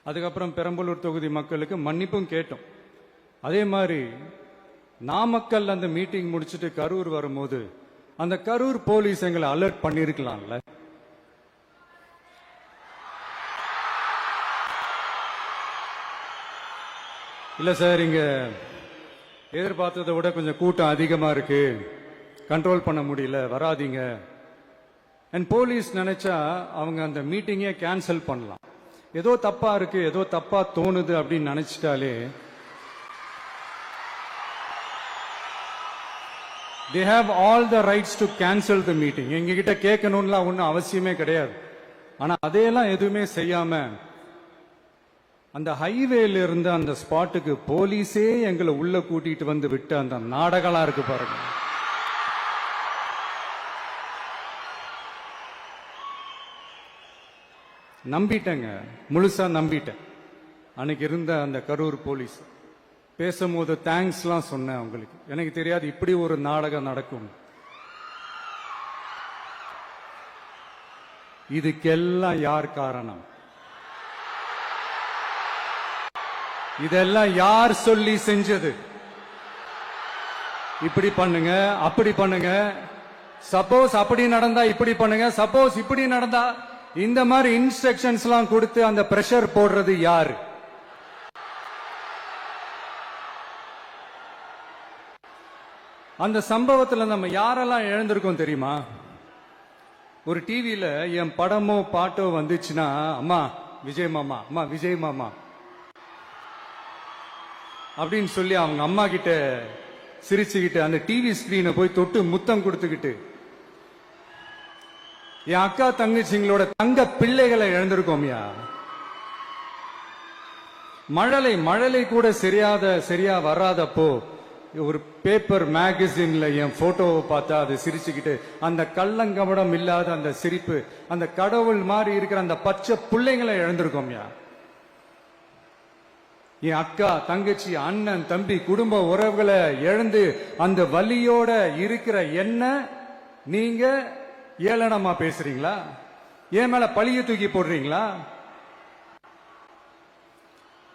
அதுக்கப்புறம் பெரம்பலூர் தொகுதி மக்களுக்கு மன்னிப்பும் கேட்டோம். அதே மாதிரி நாமக்கல் அந்த மீட்டிங் முடிச்சுட்டு கரூர் வரும்போது அந்த கரூர் போலீஸ் எங்களை அலர்ட் பண்ணியிருக்கலாம்ல. இல்ல சார், இங்க எதிர்பார்த்ததை விட கொஞ்சம் கூட்டம் அதிகமா இருக்கு, கண்ட்ரோல் பண்ண முடியல, வராதீங்க. அண்ட் போலீஸ் நினைச்சா அவங்க அந்த மீட்டிங்கே கேன்சல் பண்ணலாம். ஏதோ தப்பா இருக்கு, ஏதோ தப்பா தோணுது அப்படின்னு நினைச்சிட்டாலே they have all the rights to cancel the meeting. எங்ககிட்ட கேட்கணும்லாம் ஒன்றும் அவசியமே கிடையாது. ஆனா அதையெல்லாம் எதுவுமே செய்யாம அந்த ஹைவேல இருந்து அந்த ஸ்பாட்டுக்கு போலீஸே எங்களை உள்ள கூட்டிட்டு வந்து விட்டு அந்த நாடகம்லாம் இருக்கு பாருங்க. நம்பிட்டேங்க, முழுசா நம்பிட்டேன். அன்னைக்கு இருந்த அந்த கரூர் போலீஸ் பேசும்போது தேங்க்ஸ்லாம் சொன்னேன் அவங்களுக்கு. எனக்கு தெரியாது இப்படி ஒரு நாடகம் நடக்கும். இதுக்கெல்லாம் யார் காரணம்? இதெல்லாம் யார் சொல்லி செஞ்சது? இப்படி பண்ணுங்க, அப்படி பண்ணுங்க, சப்போஸ் அப்படி நடந்தா இப்படி பண்ணுங்க, சப்போஸ் இப்படி நடந்தா இந்த மாதிரி இன்ஸ்ட்ரக்ஷன்ஸ் எல்லாம் கொடுத்து அந்த பிரஷர் போடுறது யாரு? அந்த சம்பவத்துல நம்ம யாரெல்லாம் இழந்திருக்கோம் தெரியுமா? ஒரு டிவியில என் படமோ பாட்டோ வந்துச்சுன்னா, அம்மா விஜய் மாமா, அம்மா விஜய் மாமா அப்படின்னு சொல்லி அவங்க அம்மா கிட்ட சிரிச்சுக்கிட்டு அந்த டிவி ஸ்கிரீனை போய் தொட்டு முத்தம் கொடுத்துக்கிட்டு என் அக்கா தங்கச்சிங்களோட தங்க பிள்ளைகளை இழந்திருக்கோம்யா. மழலை கூட சரியா வராதப்போ ஒரு பேப்பர் மேகசின்ல என் போட்டோவை பார்த்தா அது சிரிச்சுக்கிட்டு அந்த கள்ளங்கபடம் இல்லாத அந்த சிரிப்பு, அந்த கடவுள் மாதிரி இருக்கிற அந்த பச்சை பிள்ளைங்களை இழந்திருக்கோம்யா. என் அக்கா தங்கச்சி அண்ணன் தம்பி குடும்ப உறவுகளை இழந்து அந்த வலியோட இருக்கிற என்ன நீங்க ஏளனமா பேசுறீங்களா? என் மேல பழிய தூக்கி போடுறீங்களா?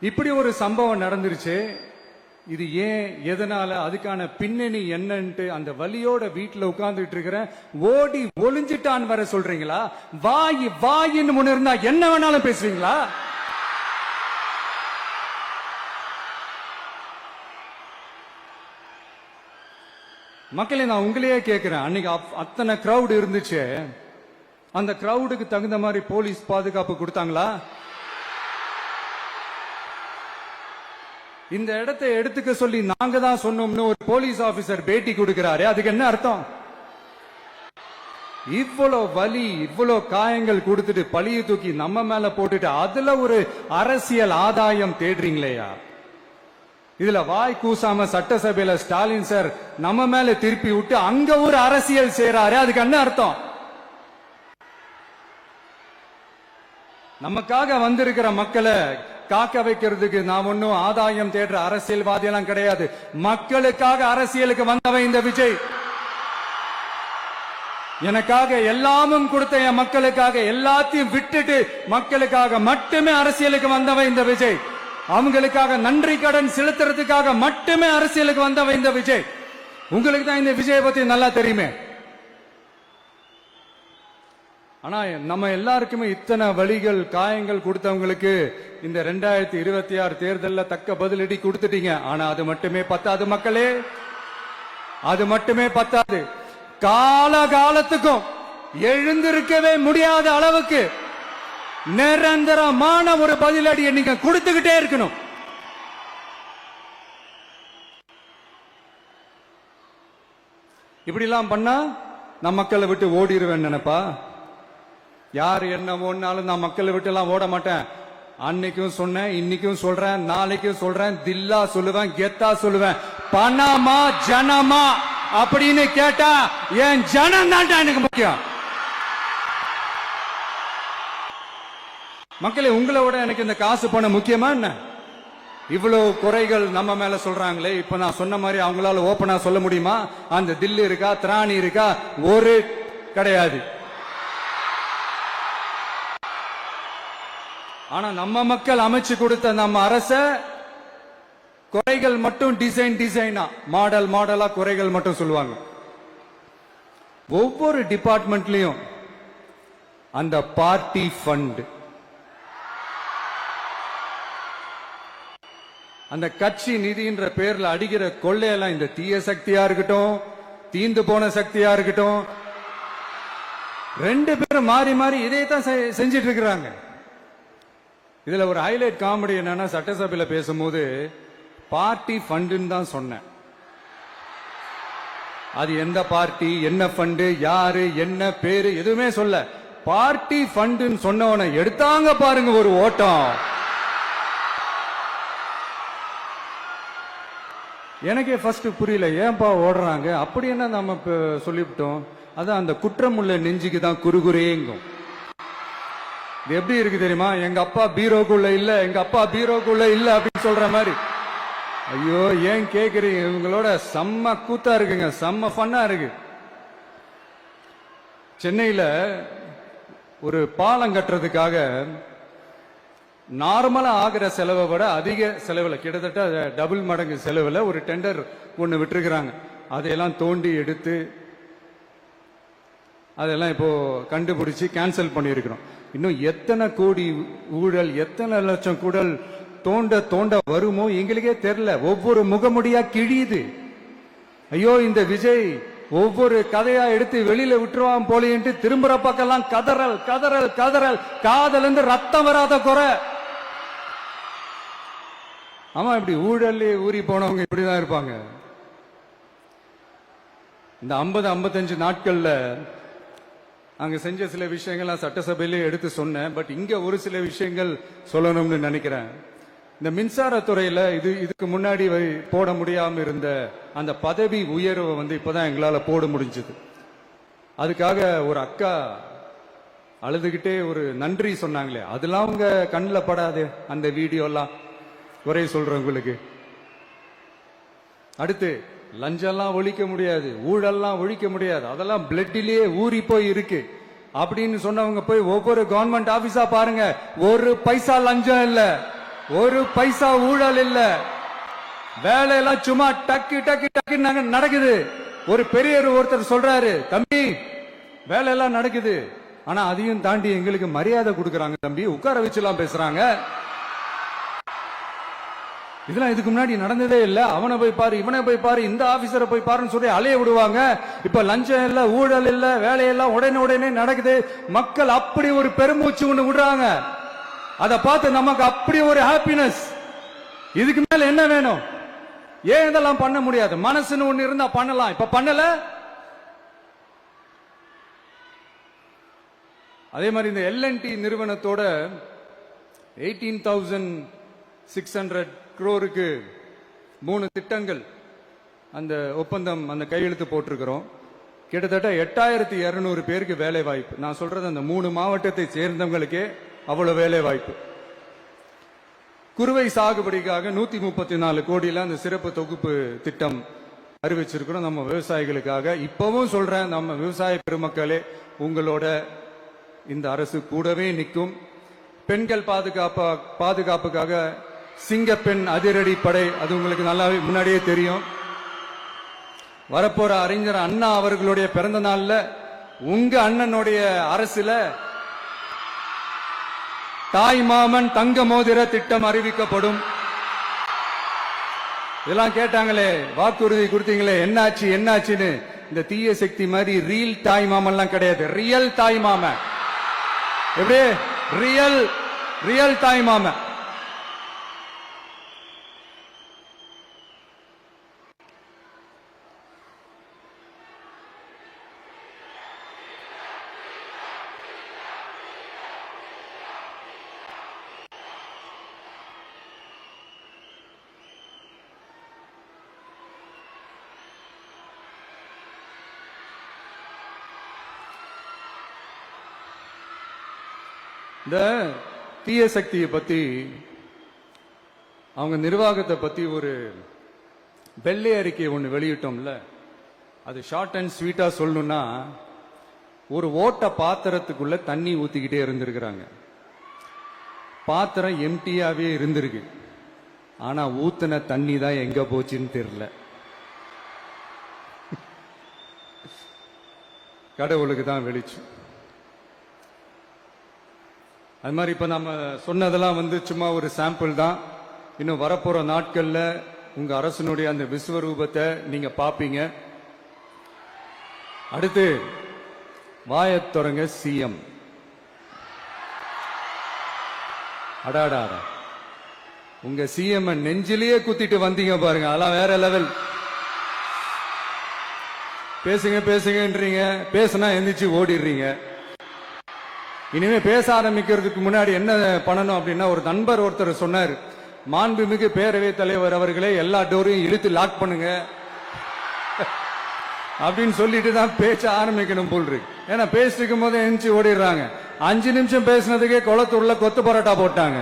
இப்படி ஒரு சம்பவம் நடந்துருச்சு. இது ஏன், எதனால, அதுக்கான பின்னணி என்னன்ட்டு அந்த வலியோட வீட்டுல உட்கார்ந்துட்டு இருக்கிற ஓடி ஒளிஞ்சிட்டான் வர சொல்றீங்களா? வாயின்னு முன்ன இருந்தா என்ன வேணாலும் பேசுவீங்களா? மக்களே, நான் உங்களையே கேட்கிறேன். அன்னைக்கு அத்தனை கிரௌட் இருந்துச்சு, அந்த கிரௌடுக்கு தகுந்த மாதிரி போலீஸ் பாதுகாப்பு கொடுத்தாங்களா? இந்த இடத்தை எடுத்துக்க சொல்லி நாங்க தான் சொன்னோம்னு ஒரு போலீஸ் ஆபீசர் பேட்டி கொடுக்கிறாரு. அதுக்கு என்ன அர்த்தம்? இவ்வளவு வலி, இவ்வளவு காயங்கள் கொடுத்துட்டு பழிய தூக்கி நம்ம மேல போட்டுட்டு அதுல ஒரு அரசியல் ஆதாயம் தேடுறீங்களேயா? இதுல வாய் கூசாம சட்டசபையில ஸ்டாலின் சார் நம்ம மேல திருப்பி விட்டு அங்க ஒரு அரசியல் செய்யறாரு. அதுக்கு என்ன அர்த்தம்? நமக்காக வந்திருக்கிற மக்களை காக்க வைக்கிறதுக்கு நான் ஒன்னும் ஆதாயம் தேடுற அரசியல்வாதி எல்லாம் கிடையாது. மக்களுக்காக அரசியலுக்கு வந்தவன் இந்த விஜய். எனக்காக எல்லாமும் கொடுத்த என் மக்களுக்காக எல்லாத்தையும் விட்டுட்டு மக்களுக்காக மட்டுமே அரசியலுக்கு வந்தவன் இந்த விஜய். அவங்களுக்காக நன்றி கடன் செலுத்துறதுக்காக மட்டுமே அரசியலுக்கு வந்தவன் இந்த விஜய். உங்களுக்கு தான் இந்த விஜய் பத்தி நல்லா தெரியுமே. ஆனா நம்ம எல்லாருக்குமே இத்தனை வலிகள் காயங்கள் கொடுத்தவங்களுக்கு இந்த 2026 தேர்தலில் தக்க பதிலடி கொடுத்துட்டீங்க. ஆனா அது மட்டுமே பத்தாது மக்களே, அது மட்டுமே பத்தாது. காலகாலத்துக்கும் எழுந்திருக்கவே முடியாத அளவுக்கு நிரந்தரமான ஒரு பதிலடியை நீங்க கொடுத்துக்கிட்டே இருக்கணும். இப்படி எல்லாம் பண்ணா நான் மக்களை விட்டு ஓடிடுவேன் நினைப்பா? யார் என்ன ஓடினாலும் நான் மக்களை விட்டு எல்லாம் ஓட மாட்டேன். அன்னைக்கும் சொன்னேன், இன்னைக்கும் சொல்றேன், நாளைக்கும் சொல்றேன், தில்லா சொல்லுவேன், கெத்தா சொல்லுவேன். பணமா ஜனமா அப்படின்னு கேட்டா என் ஜனம் தான் எனக்கு முக்கியம். மக்களே, உங்களை விட எனக்கு இந்த காசு பணம் முக்கியமா என்ன? இவ்வளவு குறைகள் நம்ம மேல சொல்றாங்களே, இப்ப நான் சொன்ன மாதிரி அவங்களால ஓபனா சொல்ல முடியுமா? அந்த தில்லு இருக்கா, திராணி இருக்கா? ஒரு கிடையாது. ஆனா நம்ம மக்கள் அமைச்சு கொடுத்த நம்ம அரச குறைகள் மட்டும் டிசைனா மாடல் மாடலா குறைகள் மட்டும் சொல்லுவாங்க. ஒவ்வொரு டிபார்ட்மெண்ட்லயும் அந்த பார்ட்டி ஃபண்ட், அந்த கட்சி நிதின்ற பேர்ல அடிக்கிற கொள்ளையெல்லாம் இந்த தீய சக்தியா இருக்கட்டும், தீந்து போன சக்தியா இருக்கட்டும், ரெண்டு பேரும் மாறி மாறி இதே தான் செஞ்சிட்டு இருக்கிறாங்க. இதுல ஒரு ஹைலைட் காமெடி என்னன்னா, சட்டசபையில பேசும்போது பார்ட்டி ஃபண்டுன்னு தான் சொன்னேன். அது எந்த பார்ட்டி, என்ன ஃபண்டு, யாரு, என்ன பேரு எதுவுமே சொல்ல. பார்ட்டி ஃபண்டுன்னு சொன்னவன எடுத்தாங்க பாருங்க ஒரு ஓட்டம். எனக்கே ஃபர்ஸ்ட் புரியல, ஏன்பா ஓடுறாங்க? அப்படி என்ன நம்ம சொல்லிவிட்டோம்? அதான் அந்த குற்றம் உள்ள நெஞ்சுக்கு தான் குறுகுறேங்கும். இது எப்படி இருக்கு தெரியுமா? எங்க அப்பா பீரோக்குள்ள இல்ல, எங்க அப்பா பீரோக்குள்ள இல்ல அப்படின்னு சொல்ற மாதிரி. ஐயோ, ஏன் கேக்குறீங்க? இவங்களோட செம்ம கூத்தா இருக்குங்க, செம்ம ஃபன்னா இருக்கு. சென்னையில ஒரு பாலம் கட்டுறதுக்காக நார்மலா ஆகிற செலவை விட அதிக செலவுல, கிட்டத்தட்ட டபுள் மடங்கு செலவுல ஒரு டெண்டர் ஒண்ணு விட்டுருக்கிறாங்க. அதையெல்லாம் தோண்டி எடுத்து அதெல்லாம் இப்போ கண்டுபிடிச்சு கேன்சல் பண்ணியிருக்கிறோம். இன்னும் எத்தனை கோடி ஊழல், எத்தனை லட்சம் கூடல் தோண்ட தோண்ட வருமோ எங்களுக்கே தெரியல. ஒவ்வொரு முகமுடியா கிழியுது. ஐயோ, இந்த விஜய் ஒவ்வொரு கதையா எடுத்து வெளியில விட்டுருவான் போலேன்ட்டு திரும்புற பக்கம்லாம் கதறல் கதறல் கதறல். காதல் இருந்து ரத்தம் வராத குறை. ஆமா, இப்படி ஊழல் ஊறி போனவங்க இப்படிதான் இருப்பாங்க. இந்த 50-55 நாட்கள்ல அங்க செஞ்ச சில விஷயங்கள் சட்டசபையிலே எடுத்து சொன்னேன். பட் இங்க ஒரு சில விஷயங்கள் சொல்லணும்னு நினைக்கிறேன். இந்த மின்சாரத்துறையில இதுக்கு முன்னாடி போட முடியாம இருந்த அந்த பதவி உயர்வை இப்பதான் எங்களால போட முடிஞ்சது. அதுக்காக ஒரு அக்கா அழுதுகிட்டே ஒரு நன்றி சொன்னாங்களே, அதெல்லாம் உங்க கண்ணில் படாது அந்த வீடியோ எல்லாம், குறை சொல்றவங்களுக்கு. அடுத்து லஞ்சம்லாம் ஒழிக்க முடியாது, ஊழல்லாம் ஒழிக்க முடியாது, அதெல்லாம் பிளட்டிலேயே ஊறி போய் இருக்கு அப்படின்னு சொன்னவங்க போய் ஒவ்வொரு கவர்மெண்ட் ஆபீஸா பாருங்க. ஒரு பைசா லஞ்சம் இல்ல, ஒரு பைசா ஊழல் இல்ல. வேலையெல்லாம் சும்மா டக்கு டக்கு டக்கு நடக்குது. ஒரு பெரியவர் ஒருத்தர் சொல்றாரு, தம்பி வேலையெல்லாம் நடக்குது, ஆனா அதையும் தாண்டி எங்களுக்கு மரியாதை கொடுக்கறாங்க தம்பி, உட்கார வச்சுலாம் பேசுறாங்க. இதெல்லாம் இதுக்கு முன்னாடி நடந்ததே இல்ல. அவனை போய் பாரு, இவனை போய் பாரு, இந்த ஆபீசரை போய் பாருன்னு சொல்லி அலைய விடுவாங்க. இப்ப லஞ்சம் இல்ல, ஊழல் இல்ல, வேலையெல்லாம் உடனே நடக்குது. மக்கள் அப்படி ஒரு பெருமூச்சு ஒண்ணு விடுறாங்க. அதை பார்த்து நமக்கு அப்படி ஒரு ஹாப்பினஸ். இதுக்கு மேல என்ன வேணும்? ஏன் இதெல்லாம் பண்ண முடியாது? மனசுன்னு ஒண்ணு இருந்தா பண்ணலாம். இப்ப பண்ணல. அதே மாதிரி இந்த L&T நிறுவனத்தோட 18,600 crore 3 திட்டங்கள் அந்த ஒப்பந்தம், அந்த கையெழுத்து போட்டிருக்கிறோம். கிட்டத்தட்ட 8,200 பேருக்கு வேலை வாய்ப்பு. நான் சொல்றது அந்த 3 மாவட்டத்தை சேர்ந்தவங்களுக்கே அவ்வளவு வேலை வாய்ப்பு. குறுவை சாகுபடிக்காக 134 கோடியில அந்த சிறப்பு தொகுப்பு திட்டம் அறிவிச்சிருக்கிறோம் நம்ம விவசாயிகளுக்காக. இப்பவும் சொல்றேன், நம்ம விவசாய பெருமக்களே, உங்களோட இந்த அரசு கூடவே நிற்கும். பெண்கள் பாதுகாப்புக்காக சிங்கப்பெண் அதிரடி படை, அது உங்களுக்கு நல்லாவே முன்னாடியே தெரியும். வரப்போற அறிஞர் அண்ணா அவர்களுடைய பிறந்த நாள்ல உங்க அண்ணனுடைய அரசுல தாய் மாமன் தங்க மோதிர திட்டம் அறிவிக்கப்படும். இதெல்லாம் கேட்டாங்களே, வாக்குறுதி கொடுத்தீங்களே, என்னாச்சு என்னாச்சுன்னு. இந்த தீய சக்தி மாதிரி ரீல் தாய் மாமன்லாம் கிடையாது, ரியல் தாய் மாமன். எப்படி? ரியல் தாய் மாமன். இந்த தீய சக்தியை பத்தி அவங்க நிர்வாகத்தை பத்தி ஒரு வெள்ளை அறிக்கை ஒன்று வெளியிட்டோம்ல, அது ஷார்ட் அண்ட் ஸ்வீட்டா சொல்லணும்னா, ஒரு ஓட்ட பாத்திரத்துக்குள்ள தண்ணி ஊத்திக்கிட்டே இருந்திருக்கிறாங்க. பாத்திரம் எம்டியாவே இருந்திருக்கு, ஆனா ஊத்தின தண்ணி தான் எங்க போச்சுன்னு தெரியல. கடவுளுக்கு தான் வெளிச்சம். அது மாதிரி இப்ப நம்ம சொன்னதெல்லாம் சும்மா ஒரு சாம்பிள் தான். இன்னும் வரப்போற நாட்கள்ல உங்க அரசனுடைய அந்த விஸ்வரூபத்தை நீங்க பாப்பீங்க. அடுத்து வாயத் தொடங்க சிஎம். அடாடா, உங்க சிஎம் நெஞ்சிலேயே குத்திட்டு வந்தீங்க பாருங்க, அதெல்லாம் வேற லெவல். பேசுங்க பேசுங்கன்றீங்க, பேசுனா எந்திரிச்சு ஓடிடுறீங்க. இனிமே பேச ஆரம்பிக்கிறதுக்கு முன்னாடி என்ன பண்ணணும் அப்படின்னா, ஒரு நண்பர் ஒருத்தர் சொன்னார், மாண்புமிகு பேரவைத் தலைவர் அவர்களே எல்லா டோரையும் இழுத்து லாக் பண்ணுங்க அப்படின்னு சொல்லிட்டு தான் பேச்ச ஆரம்பிக்கணும் போல் இருக்கு. ஏன்னா பேசிட்டு இருக்கும் போது எந்திரிச்சு ஓடிடுறாங்க. 5 நிமிஷம் பேசினதுக்கே குளத்தூர்ல கொத்து பரோட்டா போட்டாங்க.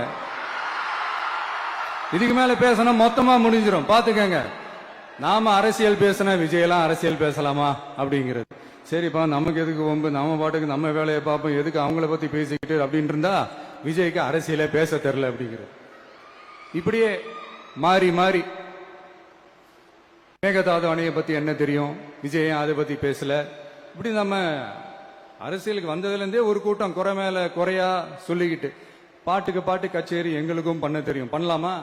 இதுக்கு மேல பேசினா மொத்தமா முடிஞ்சிடும், பாத்துக்கங்க. நாம அரசியல் பேசினா விஜயெல்லாம் அரசியல் பேசலாமா அப்படிங்கிறது. சரிப்பா, நமக்கு எதுக்கு வம்பு, நம்ம பாட்டுக்கு நம்ம வேலையை பார்ப்போம், எதுக்கு அவங்கள பத்தி பேசிக்கிட்டு அப்படின்னு இருந்தா விஜய்க்கு அரசியலே பேச தெரியல அப்படிங்கிறது. இப்படியே மாறி மாறி மேகதாது அணையை பத்தி என்ன தெரியும், விஜய் அதை பத்தி பேசல. இப்படி நம்ம அரசியலுக்கு வந்ததுல இருந்தே ஒரு கூட்டம் குறை மேல குறையா சொல்லிக்கிட்டு, பாட்டுக்கு பாட்டு கச்சேரி எங்களுக்கும் பண்ண தெரியும், பண்ணலாமா?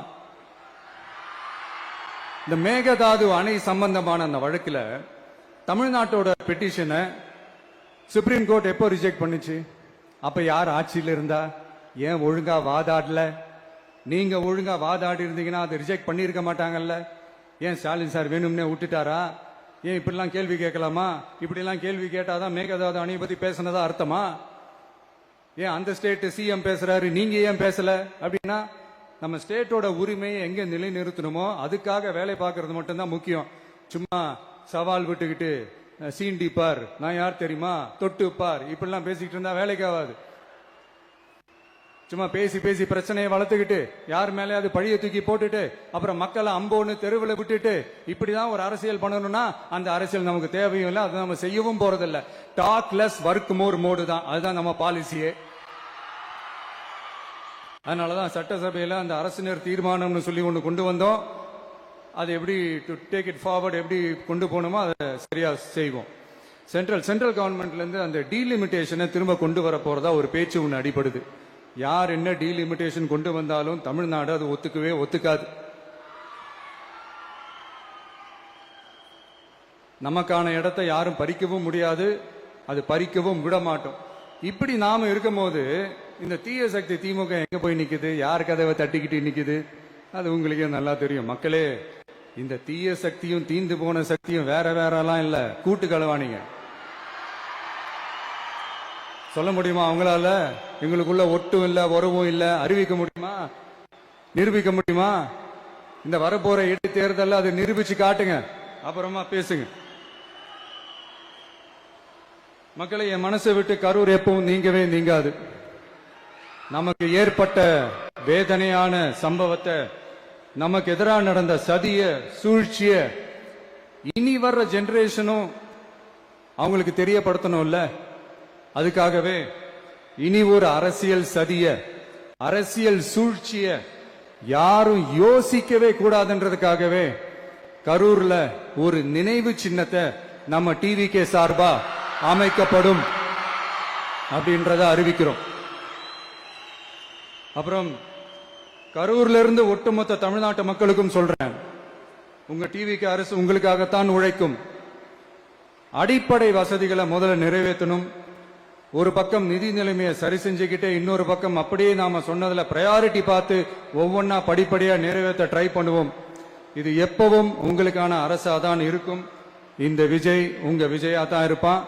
இந்த மேகதாது அணை சம்பந்தமான அந்த வழக்குல தமிழ்நாட்டோட பெட்டிஷனை சுப்ரீம் கோர்ட் எப்போ ரிஜெக்ட் பண்ணுச்சு? அப்ப யார் ஆட்சியில் இருந்தா? ஏன் ஒழுங்கா வாதாடல? நீங்க ஒழுங்கா வாதாடி இருந்தீங்கன்னா அதை ரிஜெக்ட் பண்ணிருக்க மாட்டாங்கல்ல. ஏன் ஸ்டாலின் சார் வேணும்னே விட்டுட்டாரா? ஏன் இப்படிலாம் கேள்வி கேட்கலாமா? இப்படிலாம் கேள்வி கேட்டாதான் மேகதாது அணையை பத்தி பேசினதா அர்த்தமா? ஏன் அந்த ஸ்டேட் சிஎம் பேசுறாரு, நீங்க ஏன் பேசல? அப்படின்னா நம்ம ஸ்டேட்டோட உரிமையை எங்க நிலைநிறுத்தணுமோ அதுக்காக வேலை பார்க்கறது மட்டும்தான் முக்கியம். சும்மா சவால் விட்டுக்கிட்டு சீண்டி பார், நான் யார் தெரியுமா, தொட்டு பார், இப்படிலாம் பேசிக்கிட்டு இருந்தா வேலைக்கு ஆகாது. சும்மா பேசி பேசி பிரச்சனையை வளர்த்துக்கிட்டு யார் மேலேயாவது பழிய தூக்கி போட்டுட்டு அப்புறம் மக்களை அம்போன்னு தெருவில் விட்டுட்டு இப்படிதான் ஒரு அரசியல் பண்ணணும்னா அந்த அரசியல் நமக்கு தேவையும் இல்லை, அதை நம்ம செய்யவும் போறதில்லை. Talk less work more mode தான், அதுதான் நம்ம பாலிசியே. அதனாலதான் சட்டசபையில அந்த அரசினர் தீர்மானம்னு சொல்லி ஒன்று கொண்டு வந்தோம். அது எப்படி டு டேக் இட் ஃபார்வர்ட், எப்படி கொண்டு போகணுமோ அதை சரியா செய்வோம். சென்ட்ரல் கவர்மெண்ட்ல இருந்து அந்த டீலிமிட்டேஷனை திரும்ப கொண்டு வர போறதா ஒரு பேச்சு ஒன்று அடிபடுது. யார் என்ன டீலிமிட்டேஷன் கொண்டு வந்தாலும் தமிழ்நாடு அது ஒத்துக்காது. நமக்கான இடத்தை யாரும் பறிக்கவும் முடியாது, அது பறிக்கவும் விட மாட்டோம். இப்படி நாம இருக்கும் போது இந்த தீய சக்தி திமுக எங்க போய் நிக்குது, யார் கதவை தட்டிக்கிட்டு நிக்குது, அது உங்களுக்கே நல்லா தெரியும். மக்களே, இந்த தீய சக்தியும் தீந்து போன சக்தியும் வேற வேறலாம் இல்ல, கூட்டு களவாணிங்க. சொல்ல முடியுமா அவங்களால? எங்களுக்குள்ள ஒட்டும் இல்ல, உறவும் இல்ல, அறிவிக்க முடியுமா, நிரூபிக்க முடியுமா? இந்த வரப்போற இடைத்தேர்தல் அதை நிரூபிச்சு காட்டுங்க, அப்புறமா பேசுங்க. மக்களை, என் மனசை விட்டு கரூர் எப்பவும் நீங்கவே நீங்காது. நமக்கு ஏற்பட்ட வேதனையான சம்பவத்தை, நமக்கு எதிராக நடந்த சதிய சூழ்ச்சிய இனி வர்ற ஜெனரேஷனும் அவங்களுக்கு தெரியப்படுத்தணும்ல. அதுக்காகவே இனி ஒரு அரசியல் சதிய, அரசியல் சூழ்ச்சிய யாரும் யோசிக்கவே கூடாதுன்றதுக்காகவே கரூர்ல ஒரு நினைவு சின்னத்தை நம்ம டிவிகே சார்பா அமைக்கப்படும் அப்படின்றத அறிவிக்கிறோம். அப்புறம் கரூர்ல இருந்து ஒட்டுமொத்த தமிழ்நாட்டு மக்களுக்கும் சொல்றேன், உங்க டிவிக்கு அரசு உங்களுக்காகத்தான் உழைக்கும். அடிப்படை வசதிகளை முதல்ல நிறைவேற்றணும். ஒரு பக்கம் நிதி நிலைமையை சரி செஞ்சுக்கிட்டே, இன்னொரு பக்கம் அப்படியே நாம சொன்னதுல பிரையாரிட்டி பார்த்து ஒவ்வொன்னா படிப்படியா நிறைவேற்ற ட்ரை பண்ணுவோம். இது எப்பவும் உங்களுக்கான அரசா தான் இருக்கும். இந்த விஜய் உங்க விஜயா தான் இருப்பான்.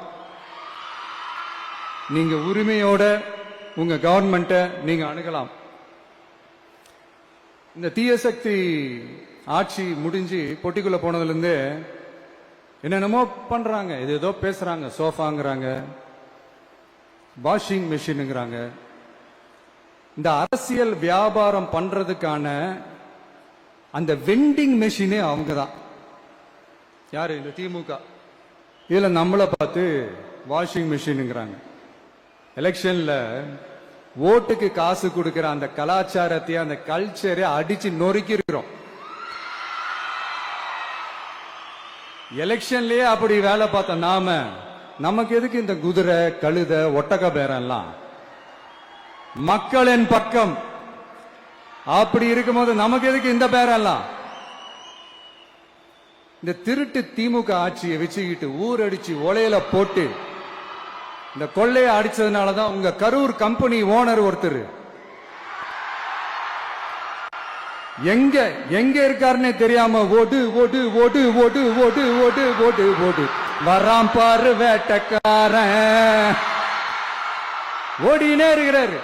நீங்க உரிமையோட உங்க கவர்மெண்ட்டை நீங்க அணுகலாம். இந்த தீய சக்தி ஆட்சி முடிஞ்சு பொட்டிக்குள்ள போனதுல இருந்து என்னென்னமோ பண்றாங்க, ஏதோ பேசுறாங்க, சோஃபாங்கிறாங்க, வாஷிங் மெஷினுங்கிறாங்க, இந்த அரசியல் வியாபாரம் பண்றதுக்கான அந்த வெண்டிங் மெஷினே அவங்க தான். யாரு? இந்த திமுக. இதுல நம்மளை பார்த்து வாஷிங் மெஷின்ங்கிறாங்க. எலெக்ஷன்ல ஓட்டுக்கு காசு கொடுக்கிற அந்த கலாச்சாரத்தை, அந்த கல்ச்சரை அடிச்சு நொறுக்கி இருக்கிறோம். எலெக்ஷன்லயே அப்படி வேலை பார்த்த நாம நமக்கு எதுக்கு இந்த குதிரை, கழுத, ஒட்டக பேரெல்லாம்? மக்களின் பக்கம் அப்படி இருக்கும்போது நமக்கு எதுக்கு இந்த பேரெல்லாம்? இந்த திருட்டு திமுக ஆட்சியை வச்சுக்கிட்டு ஊரடிச்சு ஒலையில போட்டு இந்த கொள்ளையை அடிச்சதுனாலதான் உங்க கரூர் கம்பெனி ஓனர் ஒருத்தர் எங்க எங்க இருக்காருன்னே தெரியாம ஓடு ஓடு ஓடு ஓடு ஓடு ஓடு ஓடு ஓடு வராம் பாரு வேட்டக்காரன் ஓடினே இருக்கிறாரு.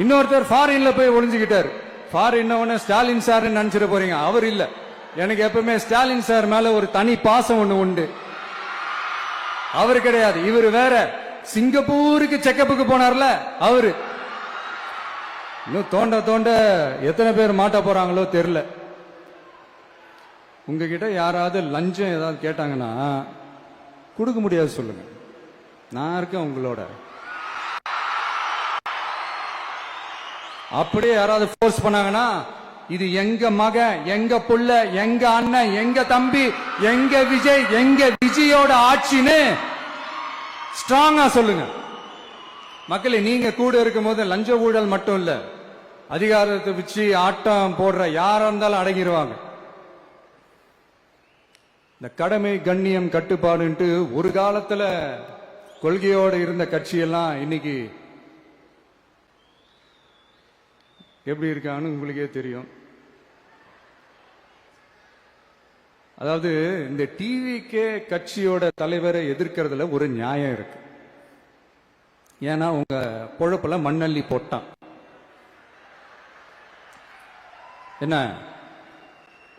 இன்னொருத்தர் ஃபாரின்ல போய் ஒளிஞ்சுக்கிட்டாரு. ஃபாரின் ஸ்டாலின் சார் நினைச்சிட போறீங்க, அவர் இல்ல. எனக்கு எப்பவுமே ஸ்டாலின் சார் மேல ஒரு தனி பாசம் ஒண்ணு உண்டு. அவரு கிடையாது, இவரு வேற. சிங்கப்பூருக்கு செக்கப்புக்கு போனார்ல அவரு. இன்னும் தோண்ட தோண்ட எத்தனை பேர் மாட்ட போறாங்களோ தெரியல. உங்ககிட்ட யாராவது லஞ்சம் ஏதாவது கேட்டாங்கன்னா கொடுக்க முடியாது சொல்லுங்க, நான் இருக்கேன் உங்களோட. அப்படியே யாராவது ஃபோர்ஸ் பண்ணாங்கன்னா இது எங்க மகன், எங்க புள்ள, எங்க அண்ணன், எங்க தம்பி, எங்க விஜய், எங்க விஜயோட ஆட்சின்னு ஸ்ட்ராங்கா சொல்லுங்க. மக்களே, நீங்க கூட இருக்கும் போது லஞ்ச ஊழல் மட்டும் இல்ல, அதிகாரத்தை வச்சு ஆட்டம் போடுற யாரா இருந்தாலும் அடங்கிடுவாங்க. இந்த கடமை, கண்ணியம், கட்டுப்பாடுன்ட்டு ஒரு காலத்துல கொள்கையோடு இருந்த கட்சியெல்லாம் இன்னைக்கு எப்படி இருக்கான்னு உங்களுக்கே தெரியும். அதாவது இந்த டிவிகே கட்சியோட தலைவரை எதிர்க்கிறதுல ஒரு நியாயம் இருக்கு. ஏன்னா உங்க பொழப்புல மண்ணள்ளி போட்டான். என்ன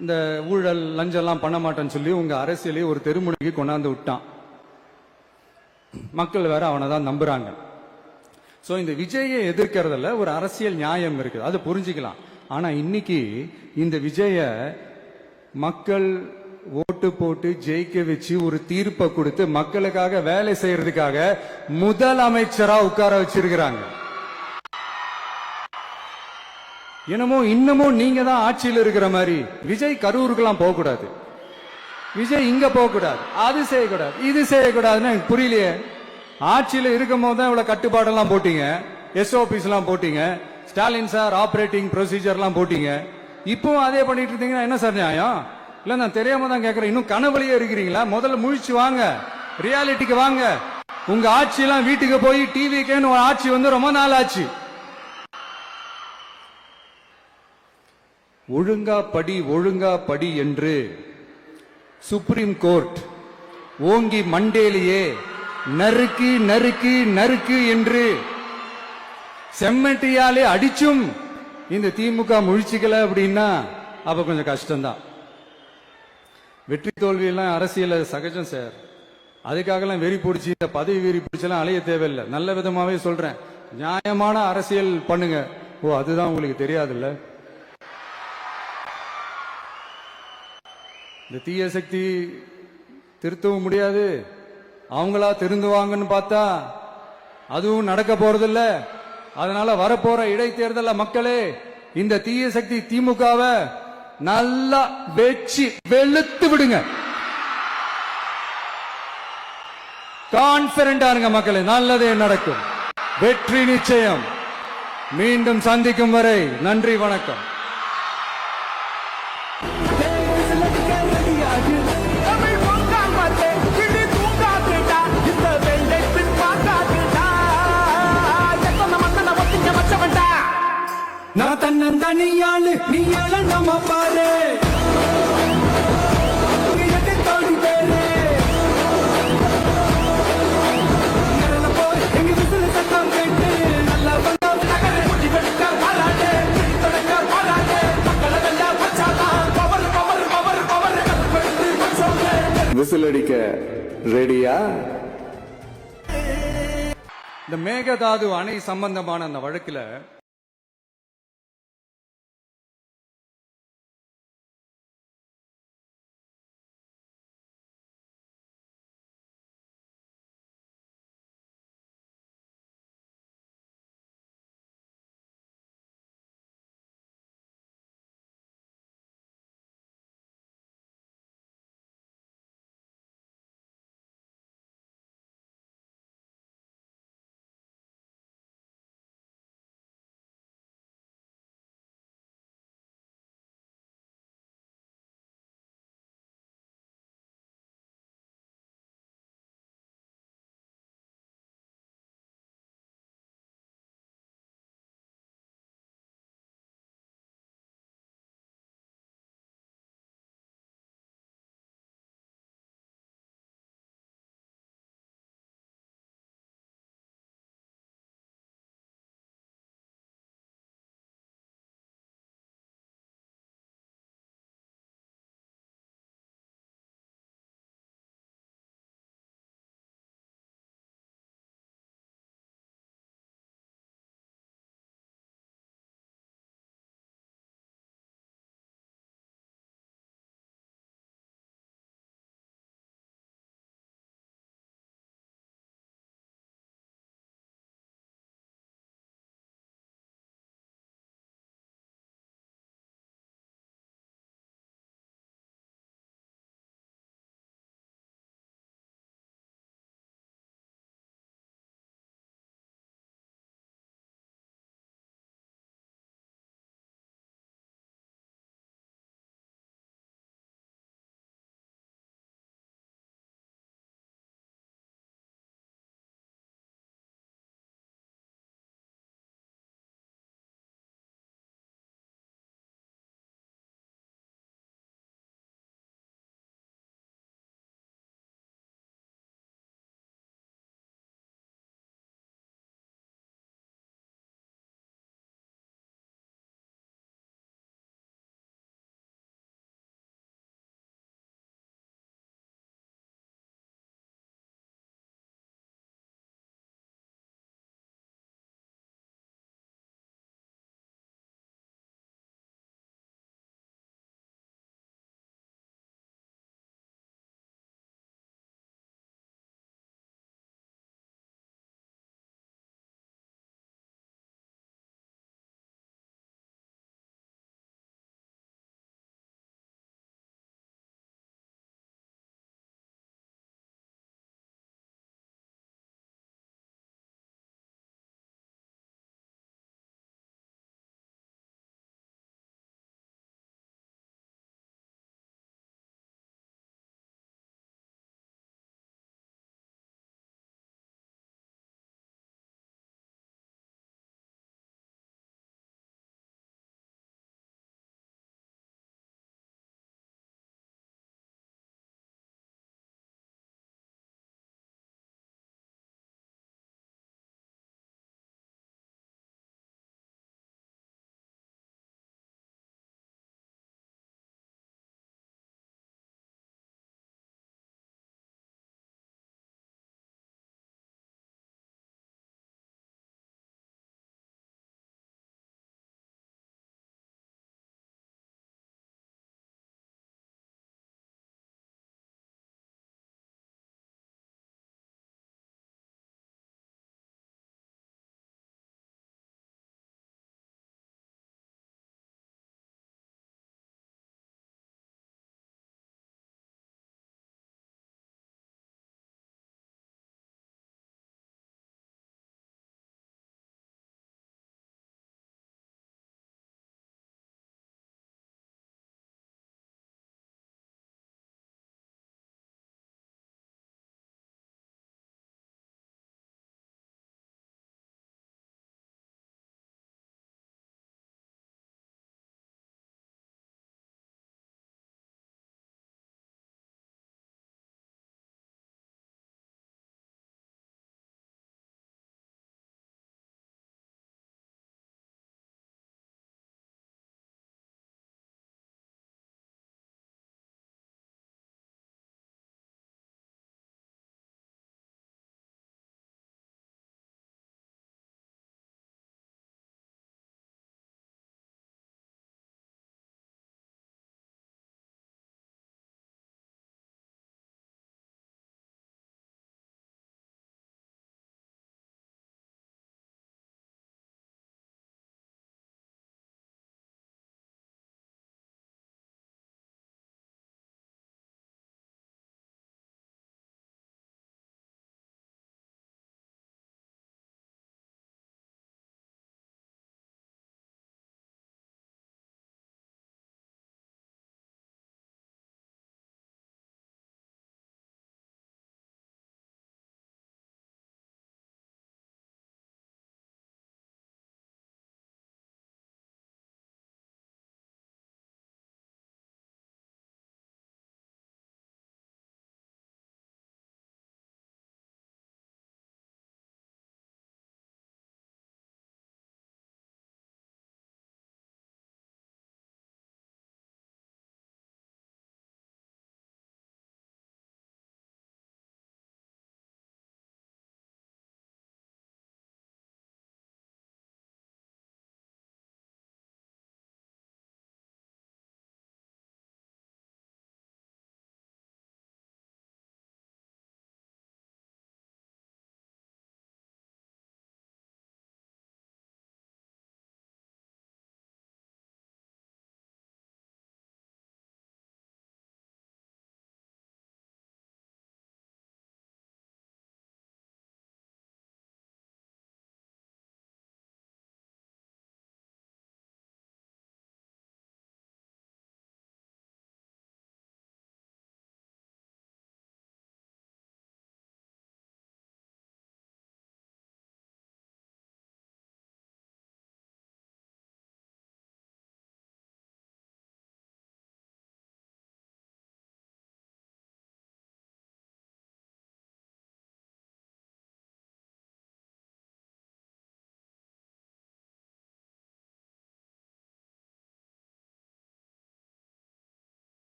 இந்த ஊழல் லஞ்சம்லாம் பண்ண மாட்டேன்னு சொல்லி உங்க அரசியலே ஒரு தெருமுனைக்கு கொண்டாந்து விட்டான். மக்கள் வேற அவனை தான் நம்புறாங்க. சோ இந்த விஜயை எதிர்க்கிறதுல ஒரு அரசியல் நியாயம் இருக்குது, அது புரிஞ்சுக்கலாம். ஆனா இன்னைக்கு இந்த விஜய மக்கள் ஓட்டு போட்டு ஜெயிக்க வச்சு ஒரு தீர்ப்பை கொடுத்து மக்களுக்காக வேலை செய்யறதுக்காக முதலமைச்சரா உட்கார வச்சிருக்கிறாங்க. என்னமோ இன்னமும் நீங்க தான் ஆட்சியில் இருக்கிற மாதிரி விஜய் கரூருக்கெல்லாம் போக கூடாது, விஜய் இங்க போக கூடாது, அது செய்யக்கூடாது, இது செய்யக்கூடாதுன்னு எனக்கு புரியலையே. ஆட்சியில் இருக்கும் போது தான் இவ்வளவு கட்டுப்பாடெல்லாம் போட்டீங்க, SOPs எல்லாம் போட்டீங்க, ஸ்டாலின் சார் ஆபரேட்டிங் ப்ரொசீஜர் எல்லாம் போட்டீங்க. இப்பவும் அதே பண்ணிட்டு இருந்தீங்கன்னா என்ன சார் நியாயம்? இல்ல நான் தெரியாம தான் கேட்கிறேன், இன்னும் கனவுலயே இருக்கிறீங்களா? முதல்ல முழிச்சு வாங்க, ரியாலிட்டிக்கு வாங்க. உங்க ஆட்சி எல்லாம் வீட்டுக்கு போய் டிவிக்கேன்னு ஒரு ஆட்சி வந்து ரொம்ப நாள் ஆச்சு. ஒழுங்கா படி என்று சுப்ரீம் கோர்ட் ஓங்கி மண்டேலியே நறுக்கு நறுக்கு நறுக்கு என்று செம்மட்டியாலே அடிச்சும் இந்த திமுக முழிச்சுக்கல அப்படின்னா அப்ப கொஞ்சம் கஷ்டம்தான். வெற்றி தோல்வி எல்லாம் அரசியல சகஜம் சார். அதுக்காகலாம் வெறி பிடிச்சி இந்த பதவி வெறி பிடிச்செல்லாம் அலைய தேவையில்லை. நல்ல விதமாவே சொல்றேன், நியாயமான அரசியல் பண்ணுங்க. ஓ, அதுதான் உங்களுக்கு தெரியாதுல்ல. இந்த தீய சக்தி திருத்தவும் முடியாது, அவங்களா திருந்துவாங்கன்னு பார்த்தா அதுவும் நடக்க போறதில்ல. அதனால வரப்போற இடைத்தேர்தல மக்களே இந்த தீய சக்தி திமுகவை நல்லா வெச்சு வெளுத்து விடுங்க. கான்பிடண்டா இருங்க மக்களே, நல்லதே நடக்கும், வெற்றி நிச்சயம். மீண்டும் சந்திக்கும் வரை நன்றி, வணக்கம். நான் தன்னந்தனியாளு, நீ நம்ம பாரு, தோடி பேரு எங்க விசில சத்தம் கேட்டு நல்லா விசில் அடிக்க ரெடியா? இந்த மேகதாது அணை சம்பந்தமான அந்த வழக்கில்